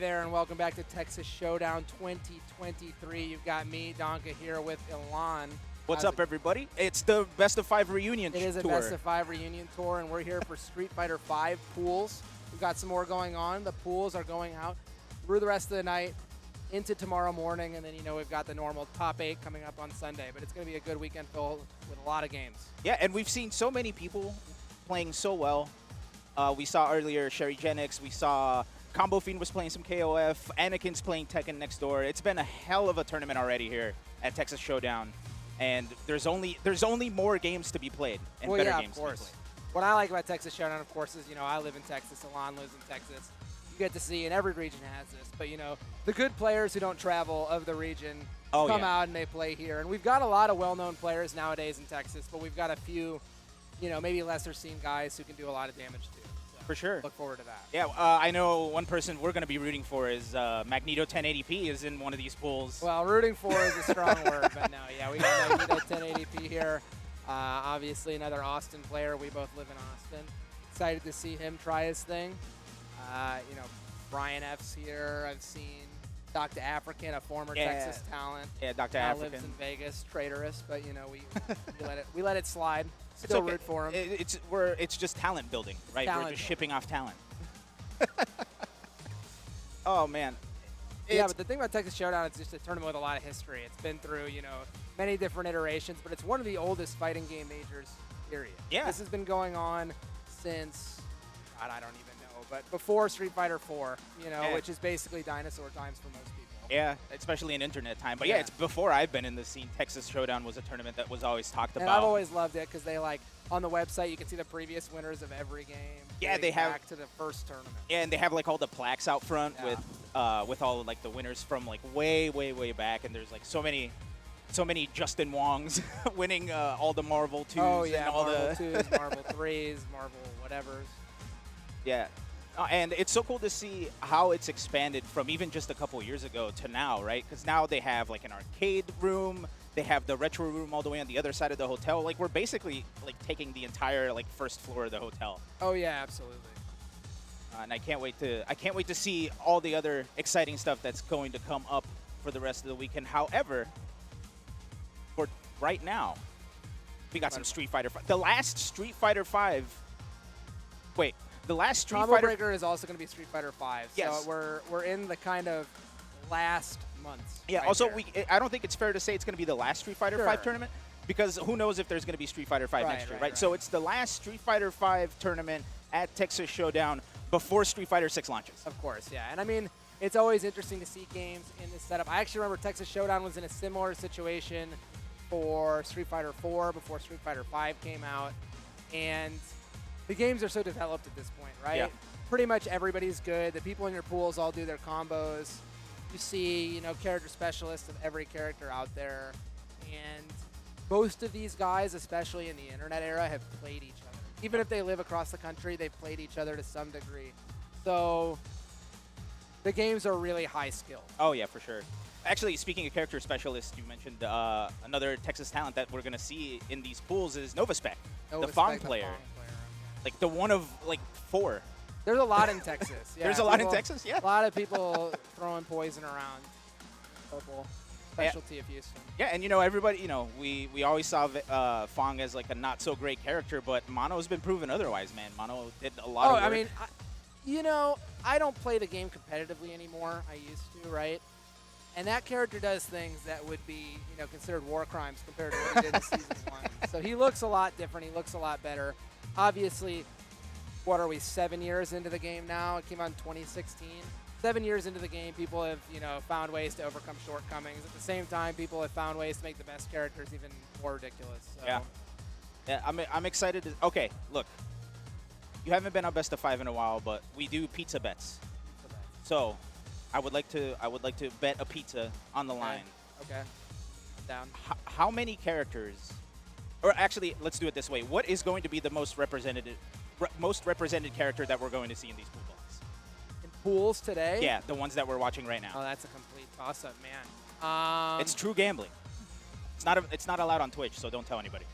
there, and welcome back to Texas Showdown 2023. You've got me, Donka, here with Ilan. What's up, everybody? It's the Best of 5 reunion tour. It is a Best of 5 reunion tour, and we're here for Street Fighter V pools. We've got some more going on. The pools are going out through the rest of the night into tomorrow morning, and then, you know, we've got the normal top 8 coming up on Sunday. But it's going to be a good weekend filled with a lot of games. Yeah, and we've seen so many people playing so well. We saw earlier Sherry Genix. We saw Combo Fiend was playing some KOF. Anakin's playing Tekken next door. It's been a hell of a tournament already here at Texas Showdown. And there's only more games to be played and better games to be played. What I like about Texas Showdown, of course, is, you know, I live in Texas, Ilan lives in Texas. You get to see, and every region has this, but, you know, the good players who don't travel of the region come out and they play here. And we've got a lot of well-known players nowadays in Texas, but we've got a few, you know, maybe lesser-seen guys who can do a lot of damage too. So for sure. Look forward to that. Yeah, I know one person we're going to be rooting for is Magneto 1080p is in one of these pools. Well, rooting for is a strong word, but no, yeah, we got Magneto 1080p here. Obviously, another Austin player. We both live in Austin. Excited to see him try his thing. You know, Brian F's here. I've seen Dr. African, a former Texas talent. Yeah, Dr. African. Lives in Vegas, traitorous, but, you know, we let it slide. Still root for him. It's just talent building, right? We're just shipping off talent. Oh, man. Yeah, but the thing about Texas Showdown, it's just a tournament with a lot of history. It's been through, you know, many different iterations, but it's one of the oldest fighting game majors, period. Yeah. This has been going on since, God, I don't even know, but before Street Fighter 4, you know, which is basically dinosaur times for most people. Yeah, especially in internet time. But yeah, it's before I've been in the scene. Texas Showdown was a tournament that was always talked about. And I've always loved it because they, like, on the website, you can see the previous winners of every game. Yeah, they have back to the first tournament. Yeah, and they have like all the plaques out front with all like the winners from like way back. And there's like so many Justin Wongs winning all the Marvel 2s. Oh yeah, and all Marvel the 2s, Marvel 3s, Marvel whatevers. Yeah. And it's so cool to see how it's expanded from even just a couple years ago to now, right? Because now they have like an arcade room, they have the retro room all the way on the other side of the hotel. Like we're basically like taking the entire like first floor of the hotel. Oh yeah, absolutely. And I can't wait to see all the other exciting stuff that's going to come up for the rest of the weekend. However, for right now, we got some Street Fighter 5. The last Street Fighter 5. Wait. The last Street Combo Fighter Breaker is also going to be Street Fighter 5. Yes. So we're in the kind of last months. Yeah. Right also, there. I don't think it's fair to say it's going to be the last Street Fighter 5 tournament because who knows if there's going to be Street Fighter 5 next year, right? So it's the last Street Fighter 5 tournament at Texas Showdown before Street Fighter 6 launches. Of course, yeah. And I mean, it's always interesting to see games in this setup. I actually remember Texas Showdown was in a similar situation for Street Fighter 4 before Street Fighter 5 came out, and the games are so developed at this point, right? Yeah. Pretty much everybody's good. The people in your pools all do their combos. You see, you know, character specialists of every character out there. And most of these guys, especially in the internet era, have played each other. Even if they live across the country, they've played each other to some degree. So the games are really high skill. Oh, yeah, for sure. Actually, speaking of character specialists, you mentioned another Texas talent that we're going to see in these pools is Novaspec, the Fong player. Like the one of like 4. There's a lot in Texas. Yeah, there's a lot in Texas, yeah. A lot of people throwing poison around. Purple specialty of Houston. Yeah, and you know, everybody, you know, we always saw Fong as like a not so great character, but Mono's been proven otherwise, man. Mono did a lot of work. I mean, you know, I don't play the game competitively anymore. I used to, right? And that character does things that would be, you know, considered war crimes compared to what he did in Season 1. So he looks a lot different. He looks a lot better. Obviously, what are we, 7 years into the game now? It came out in 2016. 7 years into the game, people have, you know, found ways to overcome shortcomings. At the same time, people have found ways to make the best characters even more ridiculous. So. Yeah. Yeah, I'm excited to. Okay, look. You haven't been on Best of 5 in a while, but we do pizza bets. So, I would like to bet a pizza on the line. Okay. I'm down. How many characters? Or actually, let's do it this way. What is going to be the most represented character that we're going to see in these pool balls? In pools today? Yeah, the ones that we're watching right now. Oh, that's a complete toss-up, man. It's true gambling. It's not allowed on Twitch, so don't tell anybody.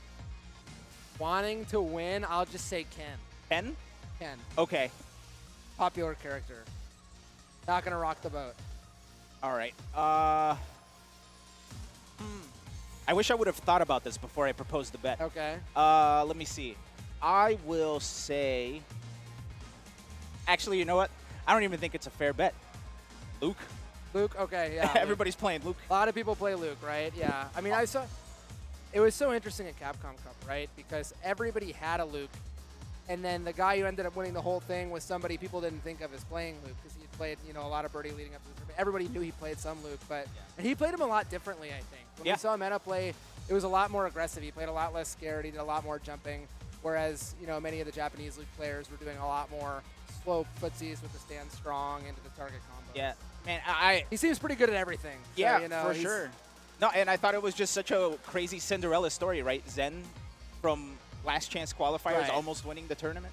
Wanting to win, I'll just say Ken. Ken? Ken. Okay. Popular character. Not gonna rock the boat. All right. I wish I would have thought about this before I proposed the bet. Okay. Let me see. I will say. Actually, you know what? I don't even think it's a fair bet. Luke. Luke. Okay. Yeah. Everybody's playing Luke. A lot of people play Luke, right? Yeah. I mean, I saw. It was so interesting at Capcom Cup, right? Because everybody had a Luke, and then the guy who ended up winning the whole thing was somebody people didn't think of as playing Luke because he had played, you know, a lot of Birdie leading up to the tournament. Everybody knew he played some Luke, but and he played him a lot differently, I think. When we saw Meta play, it was a lot more aggressive. He played a lot less scared. He did a lot more jumping, whereas, you know, many of the Japanese Luke players were doing a lot more slow footsies with the stand strong into the target combos. Yeah, man, he seems pretty good at everything. So, yeah, you know, for sure. No, and I thought it was just such a crazy Cinderella story, right? Zen from last chance qualifiers almost winning the tournament.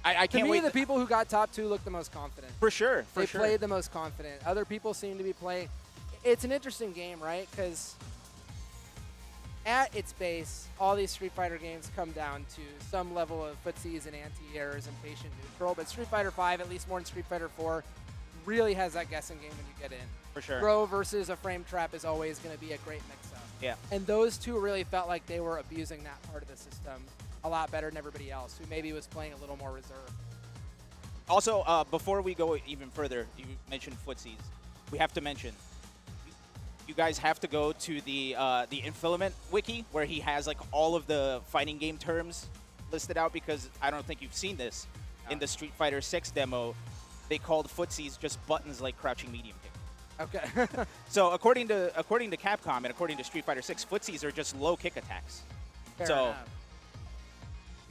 I can't wait. To me, the people who got top 2 looked the most confident. For sure, They played the most confident. Other people seem to be playing. It's an interesting game, right? Because at its base, all these Street Fighter games come down to some level of footsies and anti-airs and patient neutral. But Street Fighter V, at least more than Street Fighter 4, really has that guessing game when you get in. For sure. Throw versus a frame trap is always going to be a great mix-up. Yeah. And those two really felt like they were abusing that part of the system a lot better than everybody else, who maybe was playing a little more reserved. Also, before we go even further, you mentioned footsies. We have to mention, you guys have to go to the Infilament wiki where he has like all of the fighting game terms listed out, because I don't think you've seen this in the Street Fighter 6 demo. They called footsies just buttons like crouching medium kick. Okay. So according to Capcom and according to Street Fighter 6, footsies are just low kick attacks. Fair enough.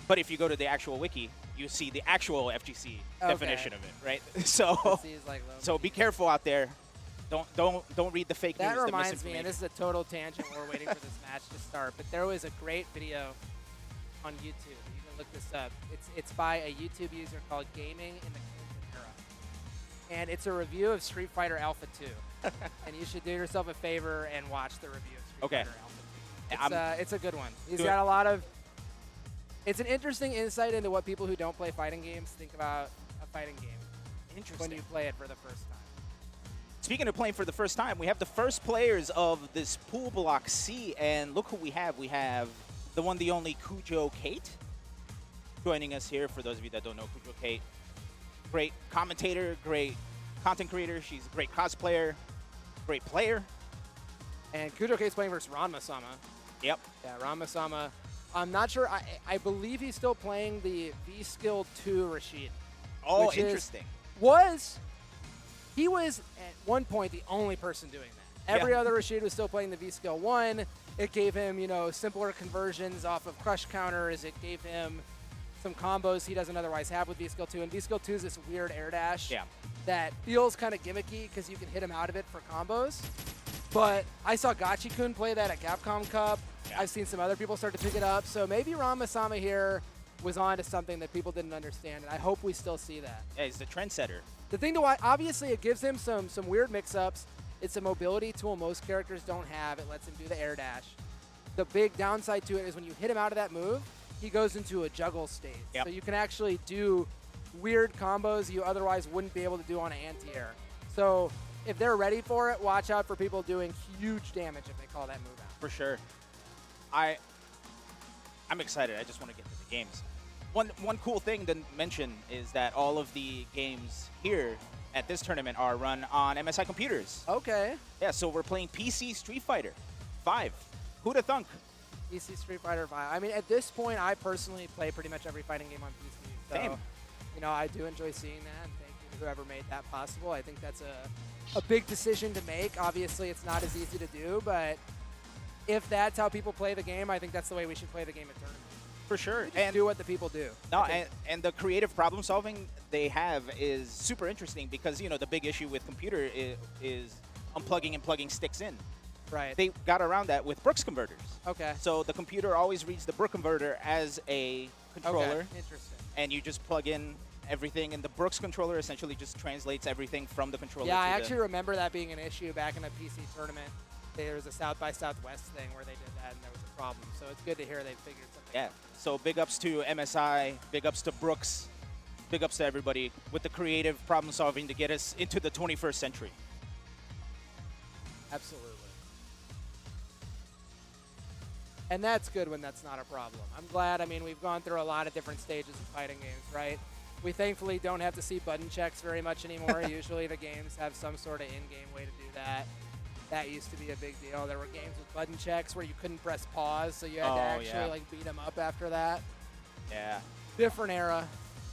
But if you go to the actual wiki, you see the actual FGC definition of it, right? So, so be careful out there. Don't read the fake news. That reminds me, and this is a total tangent. We're waiting for this match to start, but there was a great video on YouTube. You can look this up. It's by a YouTube user called Gaming in the Clinton Era, and it's a review of Street Fighter Alpha 2. And you should do yourself a favor and watch the review of Street Fighter Alpha 2. It's a good one. He's got a lot of. It's an interesting insight into what people who don't play fighting games think about a fighting game. Interesting. When you play it for the first time. Speaking of playing for the first time, we have the first players of this pool block C, and look who we have. We have the one, the only Cujo Kate joining us here. For those of you that don't know Cujo Kate, great commentator, great content creator. She's a great cosplayer, great player. And Cujo Kate's playing versus RanmaSama. Yep. Yeah, RanmaSama. I'm not sure. I believe he's still playing the V-Skill 2 Rashid. Oh, interesting. He was at one point the only person doing that. Every other Rashid was still playing the V-Skill 1. It gave him, you know, simpler conversions off of crush counters. It gave him some combos he doesn't otherwise have with V-Skill 2. And V-Skill 2 is this weird air dash that feels kind of gimmicky because you can hit him out of it for combos. But I saw Gachi-kun play that at Capcom Cup. Yeah. I've seen some other people start to pick it up. So maybe RanmaSama here was on to something that people didn't understand, and I hope we still see that. Yeah, he's the trendsetter. The thing to watch, obviously, it gives him some weird mix-ups. It's a mobility tool most characters don't have. It lets him do the air dash. The big downside to it is when you hit him out of that move, he goes into a juggle state. Yep. So you can actually do weird combos you otherwise wouldn't be able to do on an anti-air. So if they're ready for it, watch out for people doing huge damage if they call that move out. For sure. I'm excited. I just want to get to the games. One cool thing to mention is that all of the games here at this tournament are run on MSI computers. Okay. Yeah, so we're playing PC Street Fighter 5. Who'da thunk? PC Street Fighter 5. I mean, at this point, I personally play pretty much every fighting game on PC. So, Same. You know, I do enjoy seeing that, and thank you to whoever made that possible. I think that's a big decision to make. Obviously, it's not as easy to do, but if that's how people play the game, I think that's the way we should play the game at tournaments. For sure. And do what the people do. No, and the creative problem solving they have is super interesting because, you know, the big issue with computer is unplugging and plugging sticks in. Right. They got around that with Brooks converters. Okay. So the computer always reads the Brooks converter as a controller. Okay. Interesting. And you just plug in everything, and the Brooks controller essentially just translates everything from the controller. Yeah, I actually remember that being an issue back in a PC tournament. There was a South by Southwest thing where they did that, and there was a problem. So it's good to hear they figured something out. So big ups to MSI, big ups to Brooks big ups to everybody with the creative problem solving to get us into the 21st century. Absolutely. And that's good when that's not a problem. I'm glad. I mean, we've gone through a lot of different stages of fighting games, right? We thankfully don't have to see button checks very much anymore. Usually the games have some sort of in-game way to do that. That used to be a big deal. There were games with button checks where you couldn't press pause, so you had to actually like beat them up after that. Yeah. Different era.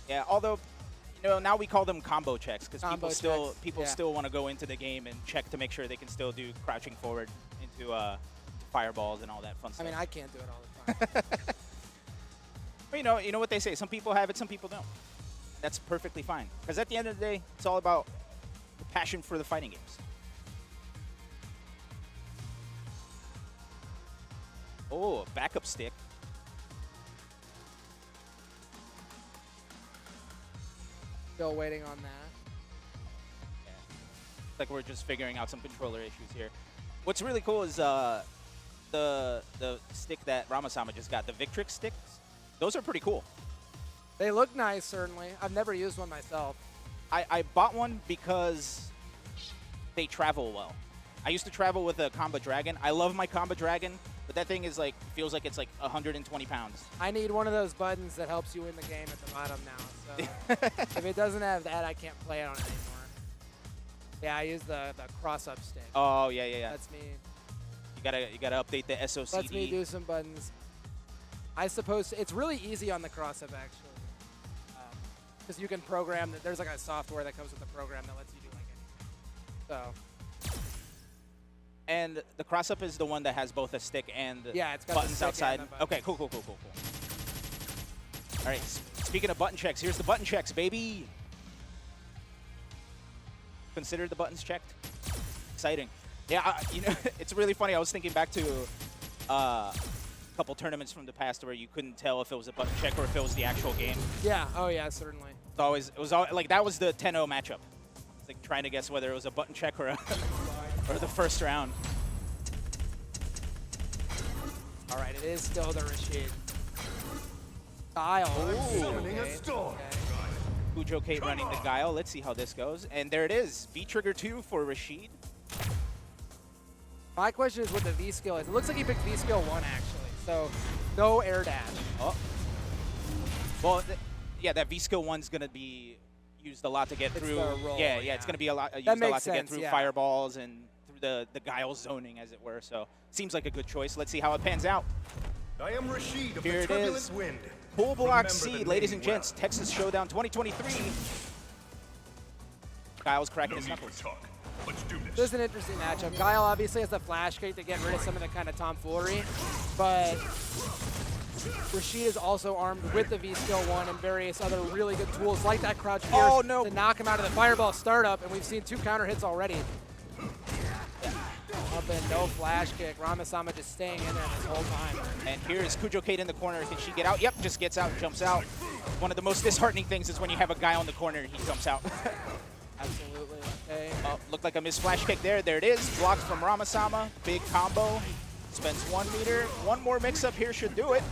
Yeah, although, you know, now we call them combo checks because people yeah. still want to go into the game and check to make sure they can still do crouching forward into fireballs and all that fun stuff. I mean, I can't do it all the time. But you know what they say. Some people have it, some people don't. That's perfectly fine. Because at the end of the day, it's all about the passion for the fighting games. Oh, backup stick. Still waiting on that. Yeah. It's like we're just figuring out some controller issues here. What's really cool is the stick that RanmaSama just got, the Victrix sticks. Those are pretty cool. They look nice, certainly. I've never used one myself. I bought one because they travel well. I used to travel with a Comba Dragon. I love my Comba Dragon, but that thing is like feels like it's like 120 pounds. I need one of those buttons that helps you win the game at the bottom now. So if it doesn't have that, I can't play it on it anymore. Yeah, I use the cross-up stick. Oh yeah, yeah, yeah. That's me. You gotta update the SOCD. Lets me do some buttons. I suppose it's really easy on the cross-up actually, because you can program that. There's like a software that comes with the program that lets you do like anything. So. And the cross-up is the one that has both a stick and it's got buttons the outside. and the buttons. Okay, cool. All right, speaking of button checks, here's the button checks, baby. Consider the buttons checked. Exciting. Yeah, you know, it's really funny. I was thinking back to a couple tournaments from the past where you couldn't tell if it was a button check or if it was the actual game. Yeah. Oh yeah, certainly. It was always like that was the 10-0 matchup. It's like trying to guess whether it was a button check or or the first round. All right, it is still the Rashid. Guile. Summoning a storm. Cujo Kate running the Guile. Let's see how this goes. And there it is. V-Trigger 2 for Rashid. My question is what the V skill is. It looks like he picked V skill 1 actually, so no air dash. Oh. Well, yeah, that V skill 1's gonna be used a lot to get through. Roll, yeah, it's gonna be used a lot to get through fireballs and through the Guile zoning, as it were. So seems like a good choice. Let's see how it pans out. I am Rashid of Here the it Turbulent is. Wind. Pool Block Remember C, the ladies name and gents, Texas Showdown 2023. Guile's cracking his knuckles. Let's do This is an interesting matchup. Guile obviously has the flash kick to get rid of some of the kind of tomfoolery, but Rashid is also armed with the V skill 1 and various other really good tools like that crouch pierce to knock him out of the fireball startup, and we've seen 2 counter hits already. Up and no flash kick. RanmaSama just staying in there this whole time. And here is Cujo Kate in the corner. Can she get out? Yep, just gets out, jumps out. One of the most disheartening things is when you have a guy on the corner and he jumps out. Absolutely. Okay. Looked like a missed flash kick there. There it is. Blocked from RanmaSama. Big combo. Spends 1 meter. One more mix-up here should do it.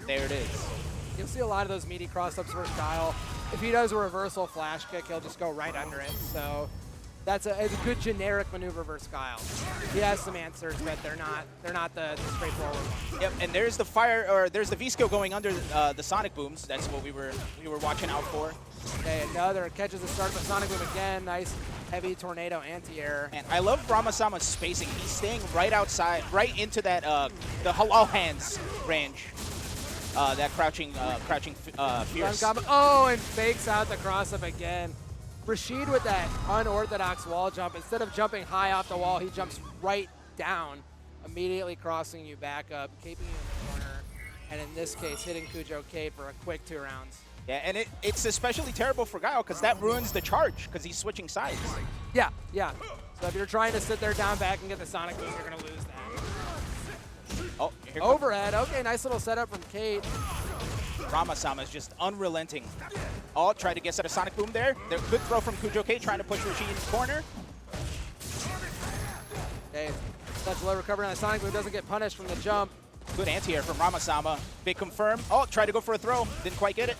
There it is. You'll see a lot of those meaty cross-ups versus Guile. If he does a reversal flash kick, he'll just go right under it. So it's a good generic maneuver versus Guile. He has some answers, but they're not the straightforward ones. Yep, and there's there's the V skill going under the Sonic Booms. That's what we were watching out for. Okay, another catches the start of the Sonic Boom again. Nice heavy tornado anti-air. And I love RanmaSama's spacing. He's staying right outside, right into that the halal hands range. That crouching fierce. Oh, and fakes out the cross-up again. Rashid with that unorthodox wall jump. Instead of jumping high off the wall, he jumps right down, immediately crossing you back up, keeping you in the corner, and in this case, hitting Cujo Kate for a quick 2 rounds. Yeah, and it's especially terrible for Guile because that ruins the charge because he's switching sides. Yeah. So if you're trying to sit there down back and get the Sonic Boom, you're going to lose that. Oh, here Overhead. Okay, nice little setup from Kate. RanmaSama is just unrelenting. Oh, tried to get set a Sonic Boom there. Good throw from Cujo Kate trying to push Rashid in the corner. Okay, such low recovery on the Sonic Boom, doesn't get punished from the jump. Good anti-air from RanmaSama. Big confirm. Oh, tried to go for a throw. Didn't quite get it.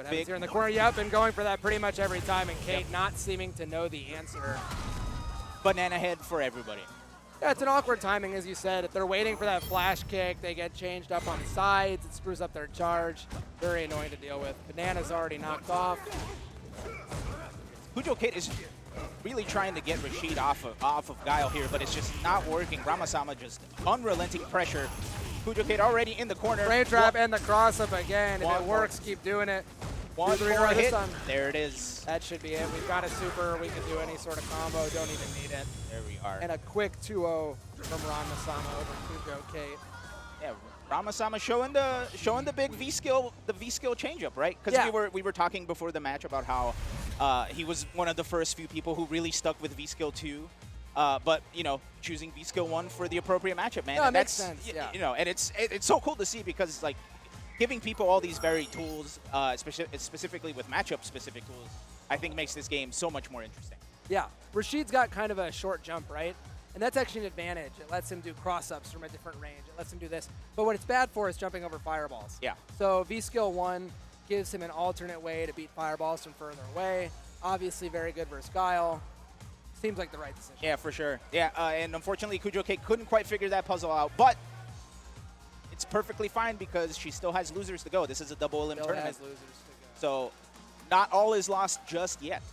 what happens here in the corner. Yep, and going for that pretty much every time, and Kate not seeming to know the answer. Banana head for everybody. Yeah, it's an awkward timing, as you said. If they're waiting for that flash kick, they get changed up on sides. It screws up their charge. Very annoying to deal with. Banana's already knocked off. Cujo Kate is really trying to get Rashid off of Guile here, but it's just not working. RanmaSama just unrelenting pressure. Cujo Kate already in the corner. Frame trap and the cross up again. If it works, keep doing it. One more hit. Time. There it is. That should be it. We've got a super. We can do any sort of combo. Don't even need it. There we are. And a quick 2-0 from RanmaSama over Cujo Kate. Yeah, RanmaSama showing the big V skill changeup, right? Because we were talking before the match about how he was one of the first few people who really stuck with V skill 2. But you know, choosing V skill 1 for the appropriate matchup, man. No, it makes sense. Yeah. You know, and it's so cool to see because like giving people all these very tools, specifically with matchup-specific tools, I think makes this game so much more interesting. Yeah, Rashid's got kind of a short jump, right? And that's actually an advantage. It lets him do cross-ups from a different range. It lets him do this. But what it's bad for is jumping over fireballs. Yeah. So V-Skill 1 gives him an alternate way to beat fireballs from further away. Obviously very good versus Guile. Seems like the right decision. Yeah, for sure. Yeah, and unfortunately, Cujo Kate couldn't quite figure that puzzle out. But it's perfectly fine because she still has losers to go. This is a double elim tournament. Has losers to go. So not all is lost just yet.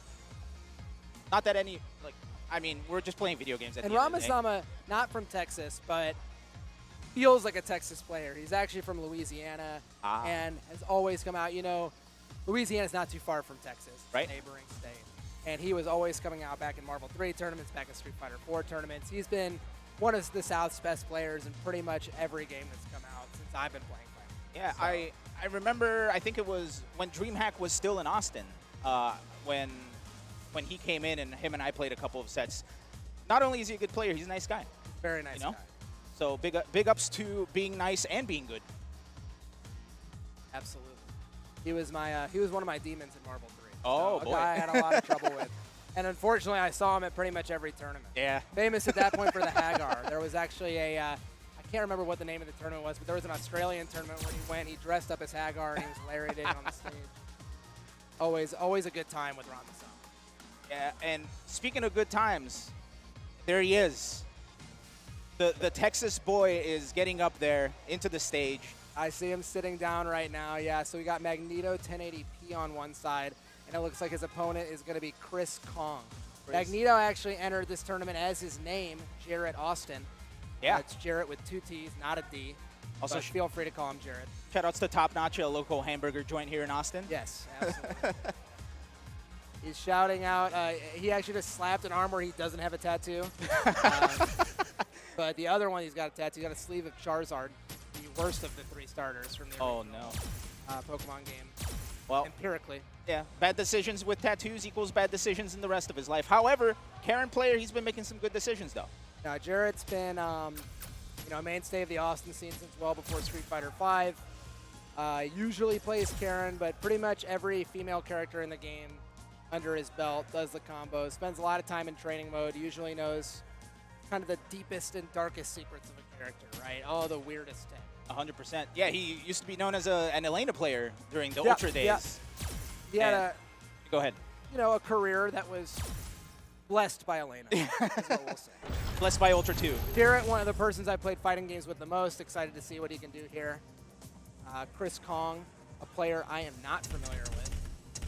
Not that any, like, I mean, we're just playing video games at the end of the day. RanmaSama, not from Texas, but feels like a Texas player. He's actually from Louisiana and has always come out. You know, Louisiana's not too far from Texas, right? Neighboring state. And he was always coming out back in Marvel 3 tournaments, back in Street Fighter 4 tournaments. He's been one of the South's best players in pretty much every game that's come out since I've been playing Fighter. Yeah, so. I remember, I think it was when DreamHack was still in Austin, when he came in and him and I played a couple of sets. Not only is he a good player, he's a nice guy. Very nice guy. So big ups to being nice and being good. Absolutely. He was my he was one of my demons in Marvel 3. Oh, so boy. A guy I had a lot of trouble with. And unfortunately, I saw him at pretty much every tournament. Yeah. Famous at that point for the Hagar. There was actually a, I can't remember what the name of the tournament was, but there was an Australian tournament where he went, he dressed up as Hagar, and he was lariating on the stage. Always a good time with RanmaSama. Yeah, and speaking of good times, there he is. The Texas boy is getting up there into the stage. I see him sitting down right now, yeah. So we got Magneto 1080p on one side, and it looks like his opponent is going to be Krys Kong. Magneto actually entered this tournament as his name, Jarrett Austin. Yeah. It's Jarrett with 2 T's, not a D. Also, feel free to call him Jarrett. Shout-outs to Top Notch, a local hamburger joint here in Austin. Yes, absolutely. He's shouting out. He actually just slapped an arm where he doesn't have a tattoo. But the other one, he's got a tattoo. He's got a sleeve of Charizard, the worst of the 3 starters from the original, Pokemon game. Well, empirically. Yeah, bad decisions with tattoos equals bad decisions in the rest of his life. However, Karin player, he's been making some good decisions, though. Now, Jarrett's been a mainstay of the Austin scene since well before Street Fighter V. Usually plays Karin, but pretty much every female character in the game under his belt does the combos. Spends a lot of time in training mode. Usually knows kind of the deepest and darkest secrets of a character, right? Oh, the weirdest thing. 100%. Yeah, he used to be known as an Elena player during the Ultra days. Yeah. He had go ahead. A career that was blessed by Elena, is what we'll say. Blessed by Ultra 2. Jarrett, one of the persons I played fighting games with the most. Excited to see what he can do here. Krys Kong, a player I am not familiar with,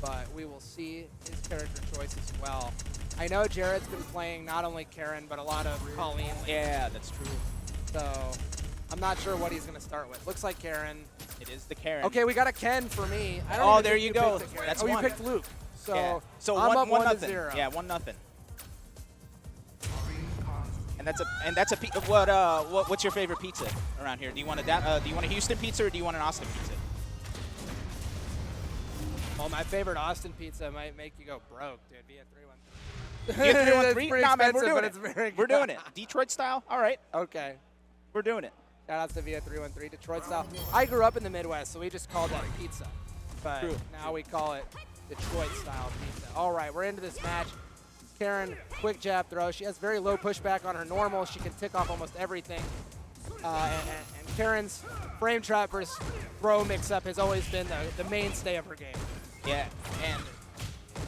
but we will see his character choice as well. I know Jarrett's been playing not only Karin, but a lot of Kolin. Yeah, that's true. So I'm not sure what he's going to start with. Looks like Karin. It is the Karin. Okay, we got a Ken for me. I don't there you go. That's one. You picked Luke. So, yeah. So I'm up 1-0. 1-0. Yeah, 1-0. And that's a what's your favorite pizza around here? Do you want a Houston pizza or do you want an Austin pizza? Well, my favorite Austin pizza might make you go broke, dude. Be a 3-1-3. Be a 3-1-3? Nah, man, we're doing but it. It's very good. We're doing it. Detroit style? All right. Okay. We're doing it. Shout out to Via 313, Detroit style. I grew up in the Midwest, so we just called that pizza. But now we call it Detroit style pizza. All right, we're into this match. Karin, quick jab throw. She has very low pushback on her normal. She can tick off almost everything. And Karin's frame trap versus throw mix-up has always been the mainstay of her game. Yeah, and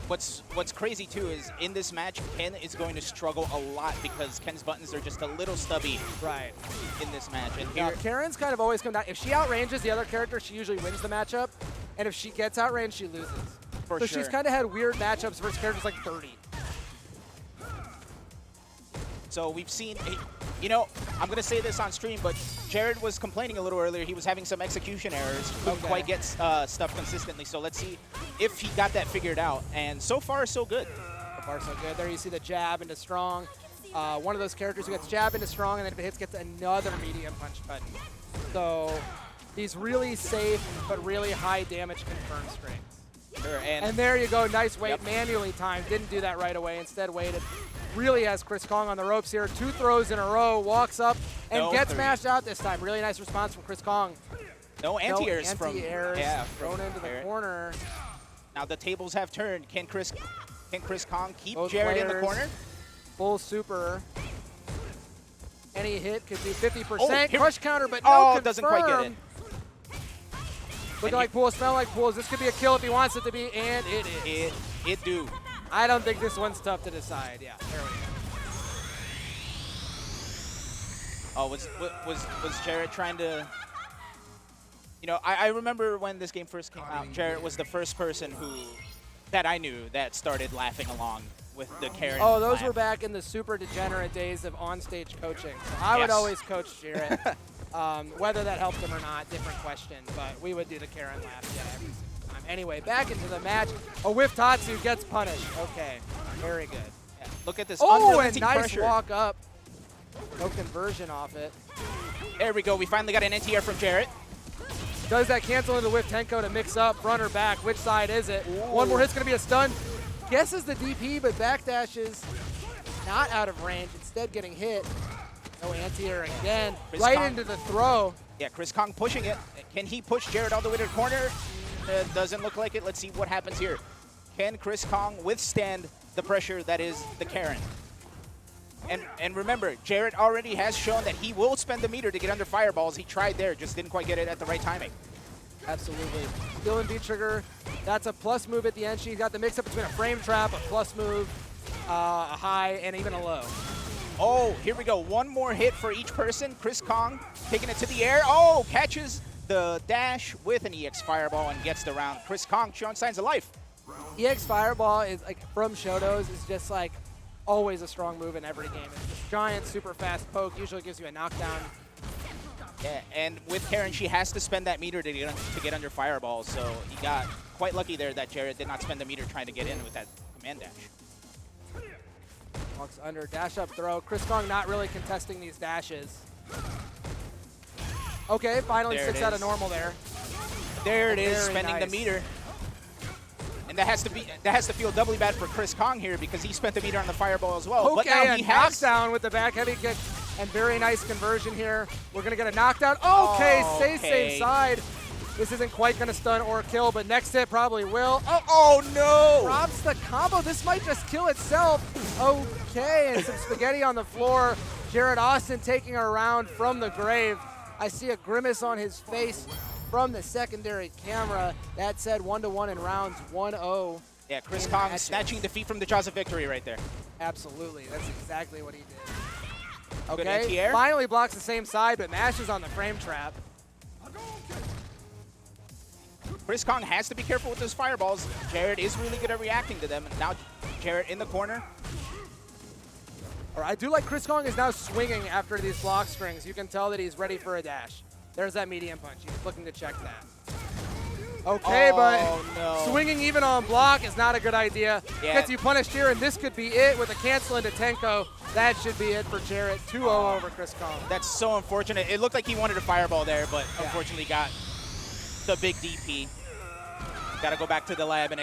what's crazy too is in this match, Ken is going to struggle a lot because Ken's buttons are just a little stubby Right. in this match. And Yeah, here, Karin's kind of always come down. If she outranges the other character, she usually wins the matchup. And if she gets outranged, she loses. for So sure. she's kind of had weird matchups versus characters like 30. So we've seen, you know, I'm going to say this on stream, but Jarrett was complaining a little earlier. He was having some execution errors. He couldn't quite get stuff consistently. So let's see if he got that figured out. And so far, so good. So far, so good. There you see the jab into strong. One of those characters who gets jab into strong, and then if it hits, gets another medium punch button. So these really safe but really high damage confirm strings. Sure, And there you go. Nice wait. Manually timed. Didn't do that right away. Instead waited. Really has Krys Kong on the ropes here. 2 throws in a row. Walks up and No gets three. mashed out this time. Really nice response from Krys Kong. No anti-airs from thrown into the Jarrett. corner. Now the tables have turned. Can Krys Kong keep Both Jarrett in the players. corner? Full super. Any hit could be 50%. Oh, here- Crush counter, but no confirm. Doesn't quite get it. Looking like pools, smell like pools. This could be a kill if he wants it to be, and it is. It do. I don't think this one's tough to decide. Yeah, there we go. Oh, was Jarrett trying to? You know, I remember when this game first came out. Jarrett was the first person that I knew that started laughing along with the Karin. Oh, those laugh. were back in the super degenerate days of on-stage coaching. So I would Yes. always coach Jarrett. Whether that helped him or not, different question. But we would do the Karin laugh every single time. Anyway, back into the match. A whiff Tatsu gets punished. Okay, very good. Yeah, look at this. Oh, and unrelenting nice pressure. walk up. No conversion off it. There we go. We finally got an anti-air from Jarrett. Does that cancel into whiff Tenko to mix up front or back? Which side is it? One more hit's going to be a stun. Guesses the DP, but backdashes not out of range. Instead getting hit. No anti-air again. Krys Right Kong. into the throw. Yeah, Krys Kong pushing it. Can he push Jarrett all the way to the corner? Doesn't look like it. Let's see what happens here. Can Krys Kong withstand the pressure that is the Karin? And remember, Jarrett already has shown that he will spend the meter to get under fireballs. He tried there, just didn't quite get it at the right timing. Absolutely. Still in V-trigger. That's a plus move at the end. She's got the mix-up between a frame trap, a plus move, a high, and even a low. Oh, here we go. One more hit for each person. Krys Kong taking it to the air. Oh, catches the dash with an EX Fireball and gets the round. Krys Kong showing signs of life. EX Fireball is like from Showdows is just like always a strong move in every game. It's this giant, super fast poke. Usually gives you a knockdown. Yeah, and with Karin, she has to spend that meter to get under fireball. So he got quite lucky there that Jarrett did not spend the meter trying to get in with that command dash. Walks under, dash up throw. Krys Kong not really contesting these dashes. Okay, finally There it 6 out of is. normal there. There it is, Very spending nice. the meter. And that has to feel doubly bad for Krys Kong here because he spent the meter on the fireball as well. But Okay, now a he has knockdown with the back heavy kick. And very nice conversion here. We're going to get a knockdown. Okay, Okay. same side. This isn't quite going to stun or kill, but next hit probably will. Oh no! Drops the combo. This might just kill itself. Okay, and some spaghetti on the floor. Jarrett Austin taking her around from the grave. I see a grimace on his face from the secondary camera. That said, 1-1 in rounds 1-0. Yeah, Krys in Kong matches. snatching defeat from the jaws of victory right there. Absolutely. That's exactly what he did. Good Okay, anti-air. finally blocks the same side, but mashes on the frame trap. Krys Kong has to be careful with those fireballs. Jarrett is really good at reacting to them. And now Jarrett in the corner. Or I do like Krys Kong is now swinging after these block strings. You can tell that he's ready for a dash. There's that medium punch. He's looking to check that. Okay, Oh, but no. swinging even on block is not a good idea. Yeah. Gets you punished here, and this could be it with a cancel into Tenko. That should be it for Jarrett. 2-0 over Krys Kong. That's so unfortunate. It looked like he wanted a fireball there, but unfortunately got the big DP. Got to go back to the lab and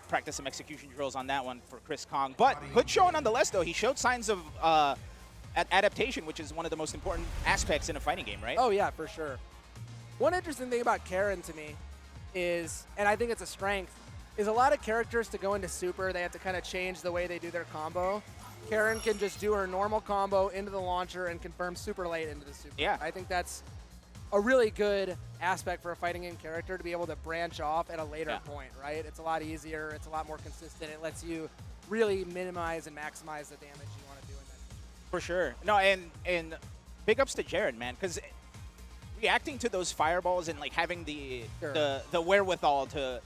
practice some execution drills on that one for Krys Kong. But good showing nonetheless, though. He showed signs of adaptation, which is one of the most important aspects in a fighting game, right? Oh, yeah, for sure. One interesting thing about Karin to me is, and I think it's a strength, is a lot of characters to go into super, they have to kind of change the way they do their combo. Karin can just do her normal combo into the launcher and confirm super late into the super. Yeah. I think that's a really good aspect for a fighting game character to be able to branch off at a later point, right? It's a lot easier. It's a lot more consistent. It lets you really minimize and maximize the damage you want to do in that. For sure. No, and big ups to Jarrett, man, because reacting to those fireballs and like having the wherewithal to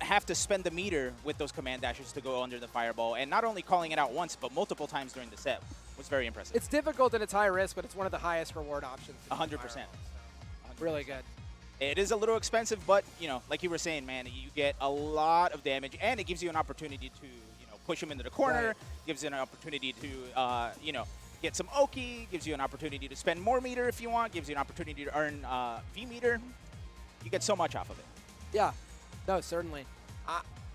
have to spend the meter with those command dashes to go under the fireball, and not only calling it out once, but multiple times during the set was very impressive. It's difficult and it's high risk, but it's one of the highest reward options. 100%. Really good. It is a little expensive, but, you know, like you were saying, man, you get a lot of damage, and it gives you an opportunity to, you know, push him into the corner, gives you an opportunity to, you know, get some Oki, gives you an opportunity to spend more meter if you want, gives you an opportunity to earn V meter. You get so much off of it. Yeah. No, certainly.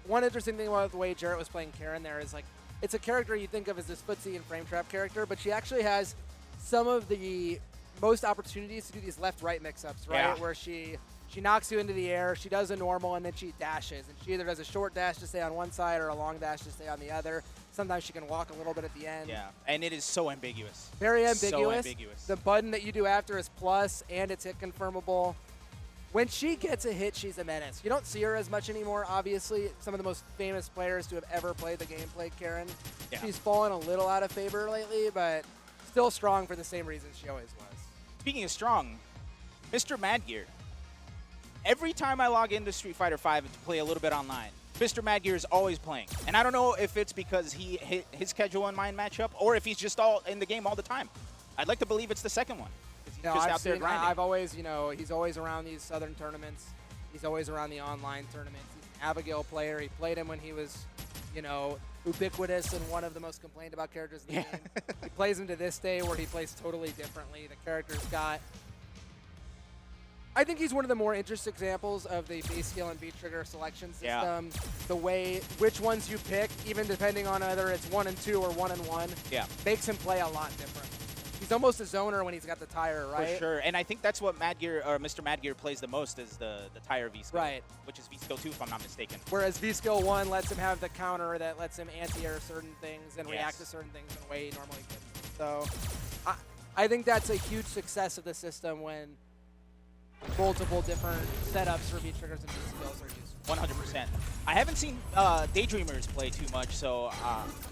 One interesting thing about the way Jarrett was playing Karin there is, like, it's a character you think of as this footsie and frame trap character, but she actually has some of the most opportunities to do these left-right mix-ups, right? Yeah. Where she knocks you into the air, she does a normal, and then she dashes. And she either does a short dash to stay on one side or a long dash to stay on the other. Sometimes she can walk a little bit at the end. Yeah, and it is so ambiguous. Very ambiguous. So ambiguous. The button that you do after is plus, and it's hit confirmable. When she gets a hit, she's a menace. You don't see her as much anymore, obviously. Some of the most famous players to have ever played the game played Karin. Yeah. She's fallen a little out of favor lately, but still strong for the same reasons she always was. Speaking of strong, Mr. Madgear. Every time I log into Street Fighter V to play a little bit online, Mr. Madgear is always playing. And I don't know if it's because he hit his schedule and mine match up, or if he's just all in the game all the time. I'd like to believe it's the second one. He's just out there grinding. I've always, you know, he's always around these Southern tournaments. He's always around the online tournaments. He's an Abigail player. He played him when he was, you know, ubiquitous and one of the most complained about characters in the game. He plays him to this day where he plays totally differently. The character's got... I think he's one of the more interesting examples of the base skill and beat trigger selection system. Yeah. The way, which ones you pick, even depending on whether it's 1 and 2 or 1 and 1, makes him play a lot different. He's almost a zoner when he's got the tire, right? For sure, and I think that's what Madgear, or Mr. Madgear plays the most, is the tire V-skill. Right. Which is V-skill 2, if I'm not mistaken. Whereas V-skill 1 lets him have the counter that lets him anti-air certain things and react to certain things in a way he normally couldn't. So I think that's a huge success of the system when multiple different setups for V triggers and V skills are used. 100%. I haven't seen Daydreamers play too much, so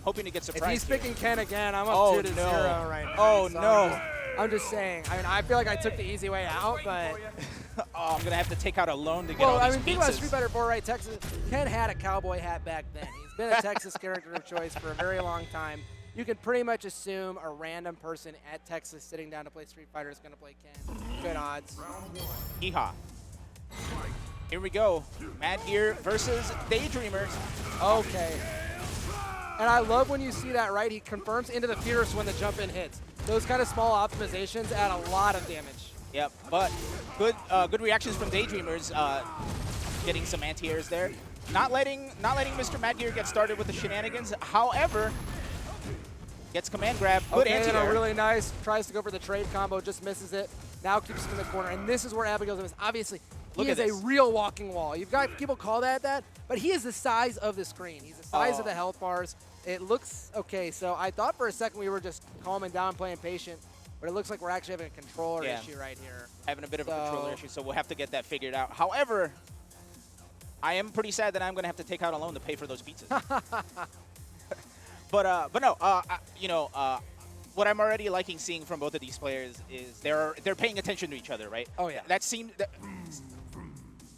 hoping to get surprised. If he's picking Ken again, I'm up 2-0 right now. Oh, so no. I'm just saying. I mean, I feel like I took the easy way out, but... I'm going to have to take out a loan to get all these thing about pizzas. Street Fighter 4, right? Texas, Ken had a cowboy hat back then. He's been a Texas character of choice for a very long time. You can pretty much assume a random person at Texas sitting down to play Street Fighter is going to play Ken. Good odds. Yeehaw. Here we go. Madgear versus Daydreamers. Okay. And I love when you see that, right? He confirms into the fierce when the jump in hits. Those kind of small optimizations add a lot of damage. Yep, but good reactions from Daydreamers, getting some anti-airs there. Not letting Mr. Madgear get started with the shenanigans. However, gets command grab, good anti-air. Really nice. Tries to go for the trade combo, just misses it. Now keeps him in the corner, and this is where Abigail's is. Obviously, he is a real walking wall. You've got people call that, but he is the size of the screen. He's the size of the health bars. It looks okay. So I thought for a second we were just calming down, playing patient, but it looks like we're actually having a controller issue right here. Having a bit of a controller issue, so we'll have to get that figured out. However, I am pretty sad that I'm going to have to take out a loan to pay for those pizzas. but no, you know, what I'm already liking seeing from both of these players is they're paying attention to each other, right? Oh yeah.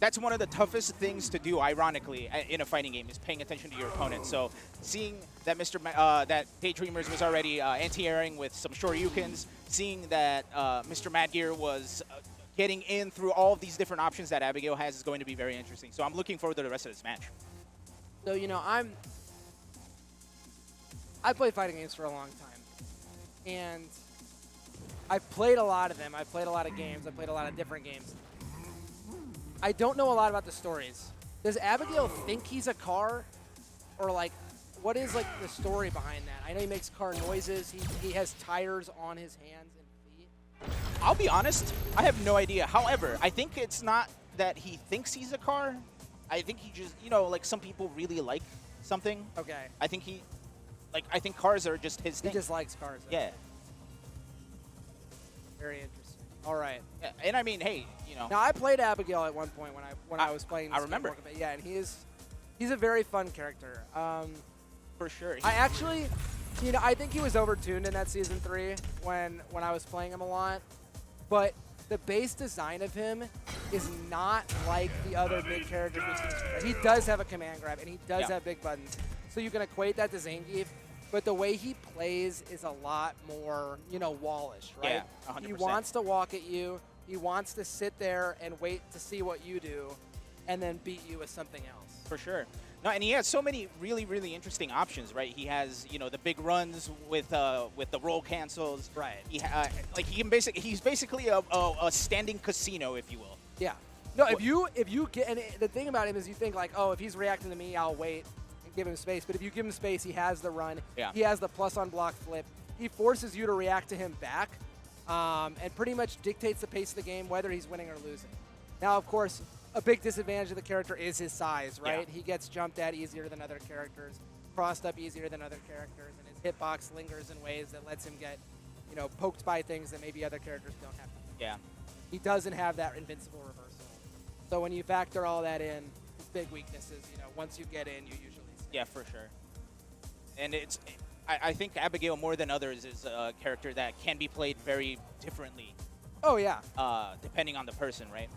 That's one of the toughest things to do, ironically, in a fighting game, is paying attention to your opponent. So seeing that that Daydreamers was already anti-airing with some Shoryukens, seeing that Mr. Madgear was getting in through all of these different options that Abigail has is going to be very interesting. So I'm looking forward to the rest of this match. So, you know, I played fighting games for a long time, and I've played a lot of them. I've played a lot of games. I've played a lot of different games. I don't know a lot about the stories. Does Abigail think he's a car? Or, like, what is, like, the story behind that? I know he makes car noises. He has tires on his hands and feet. I'll be honest, I have no idea. However, I think it's not that he thinks he's a car. I think he just, you know, like, some people really like something. Okay. I think I think cars are just his thing. He just likes cars. Yeah. Very interesting. All right. Yeah, and I mean, hey, you know. Now I played Abigail at one point when I was playing. I remember. Yeah, and he's a very fun character. For sure. I actually, you know, I think he was overtuned in that season 3 when I was playing him a lot, but the base design of him is not like the other big characters we've seen. He does have a command grab and he does have big buttons, so you can equate that to Zangief. But the way he plays is a lot more, you know, wallish, right? Yeah, 100%. He wants to walk at you. He wants to sit there and wait to see what you do, and then beat you with something else. For sure. No, and he has so many really, really interesting options, right? He has, you know, the big runs with the roll cancels. Right. Like he can he's basically a standing casino, if you will. Yeah. No, if you get, and the thing about him is you think like, oh, if he's reacting to me, I'll wait and give him space. But if you give him space, he has the run. Yeah. He has the plus on block flip. He forces you to react to him back, and pretty much dictates the pace of the game, whether he's winning or losing. Now, of course, a big disadvantage of the character is his size, right? Yeah. He gets jumped at easier than other characters, crossed up easier than other characters, and his hitbox lingers in ways that lets him get, you know, poked by things that maybe other characters don't have. Yeah. He doesn't have that invincible reversal. So when you factor all that in, his big weaknesses, you know, once you get in, you usually stay. Yeah, for sure. And I think Abigail, more than others, is a character that can be played very differently. Oh, yeah. Depending on the person, right?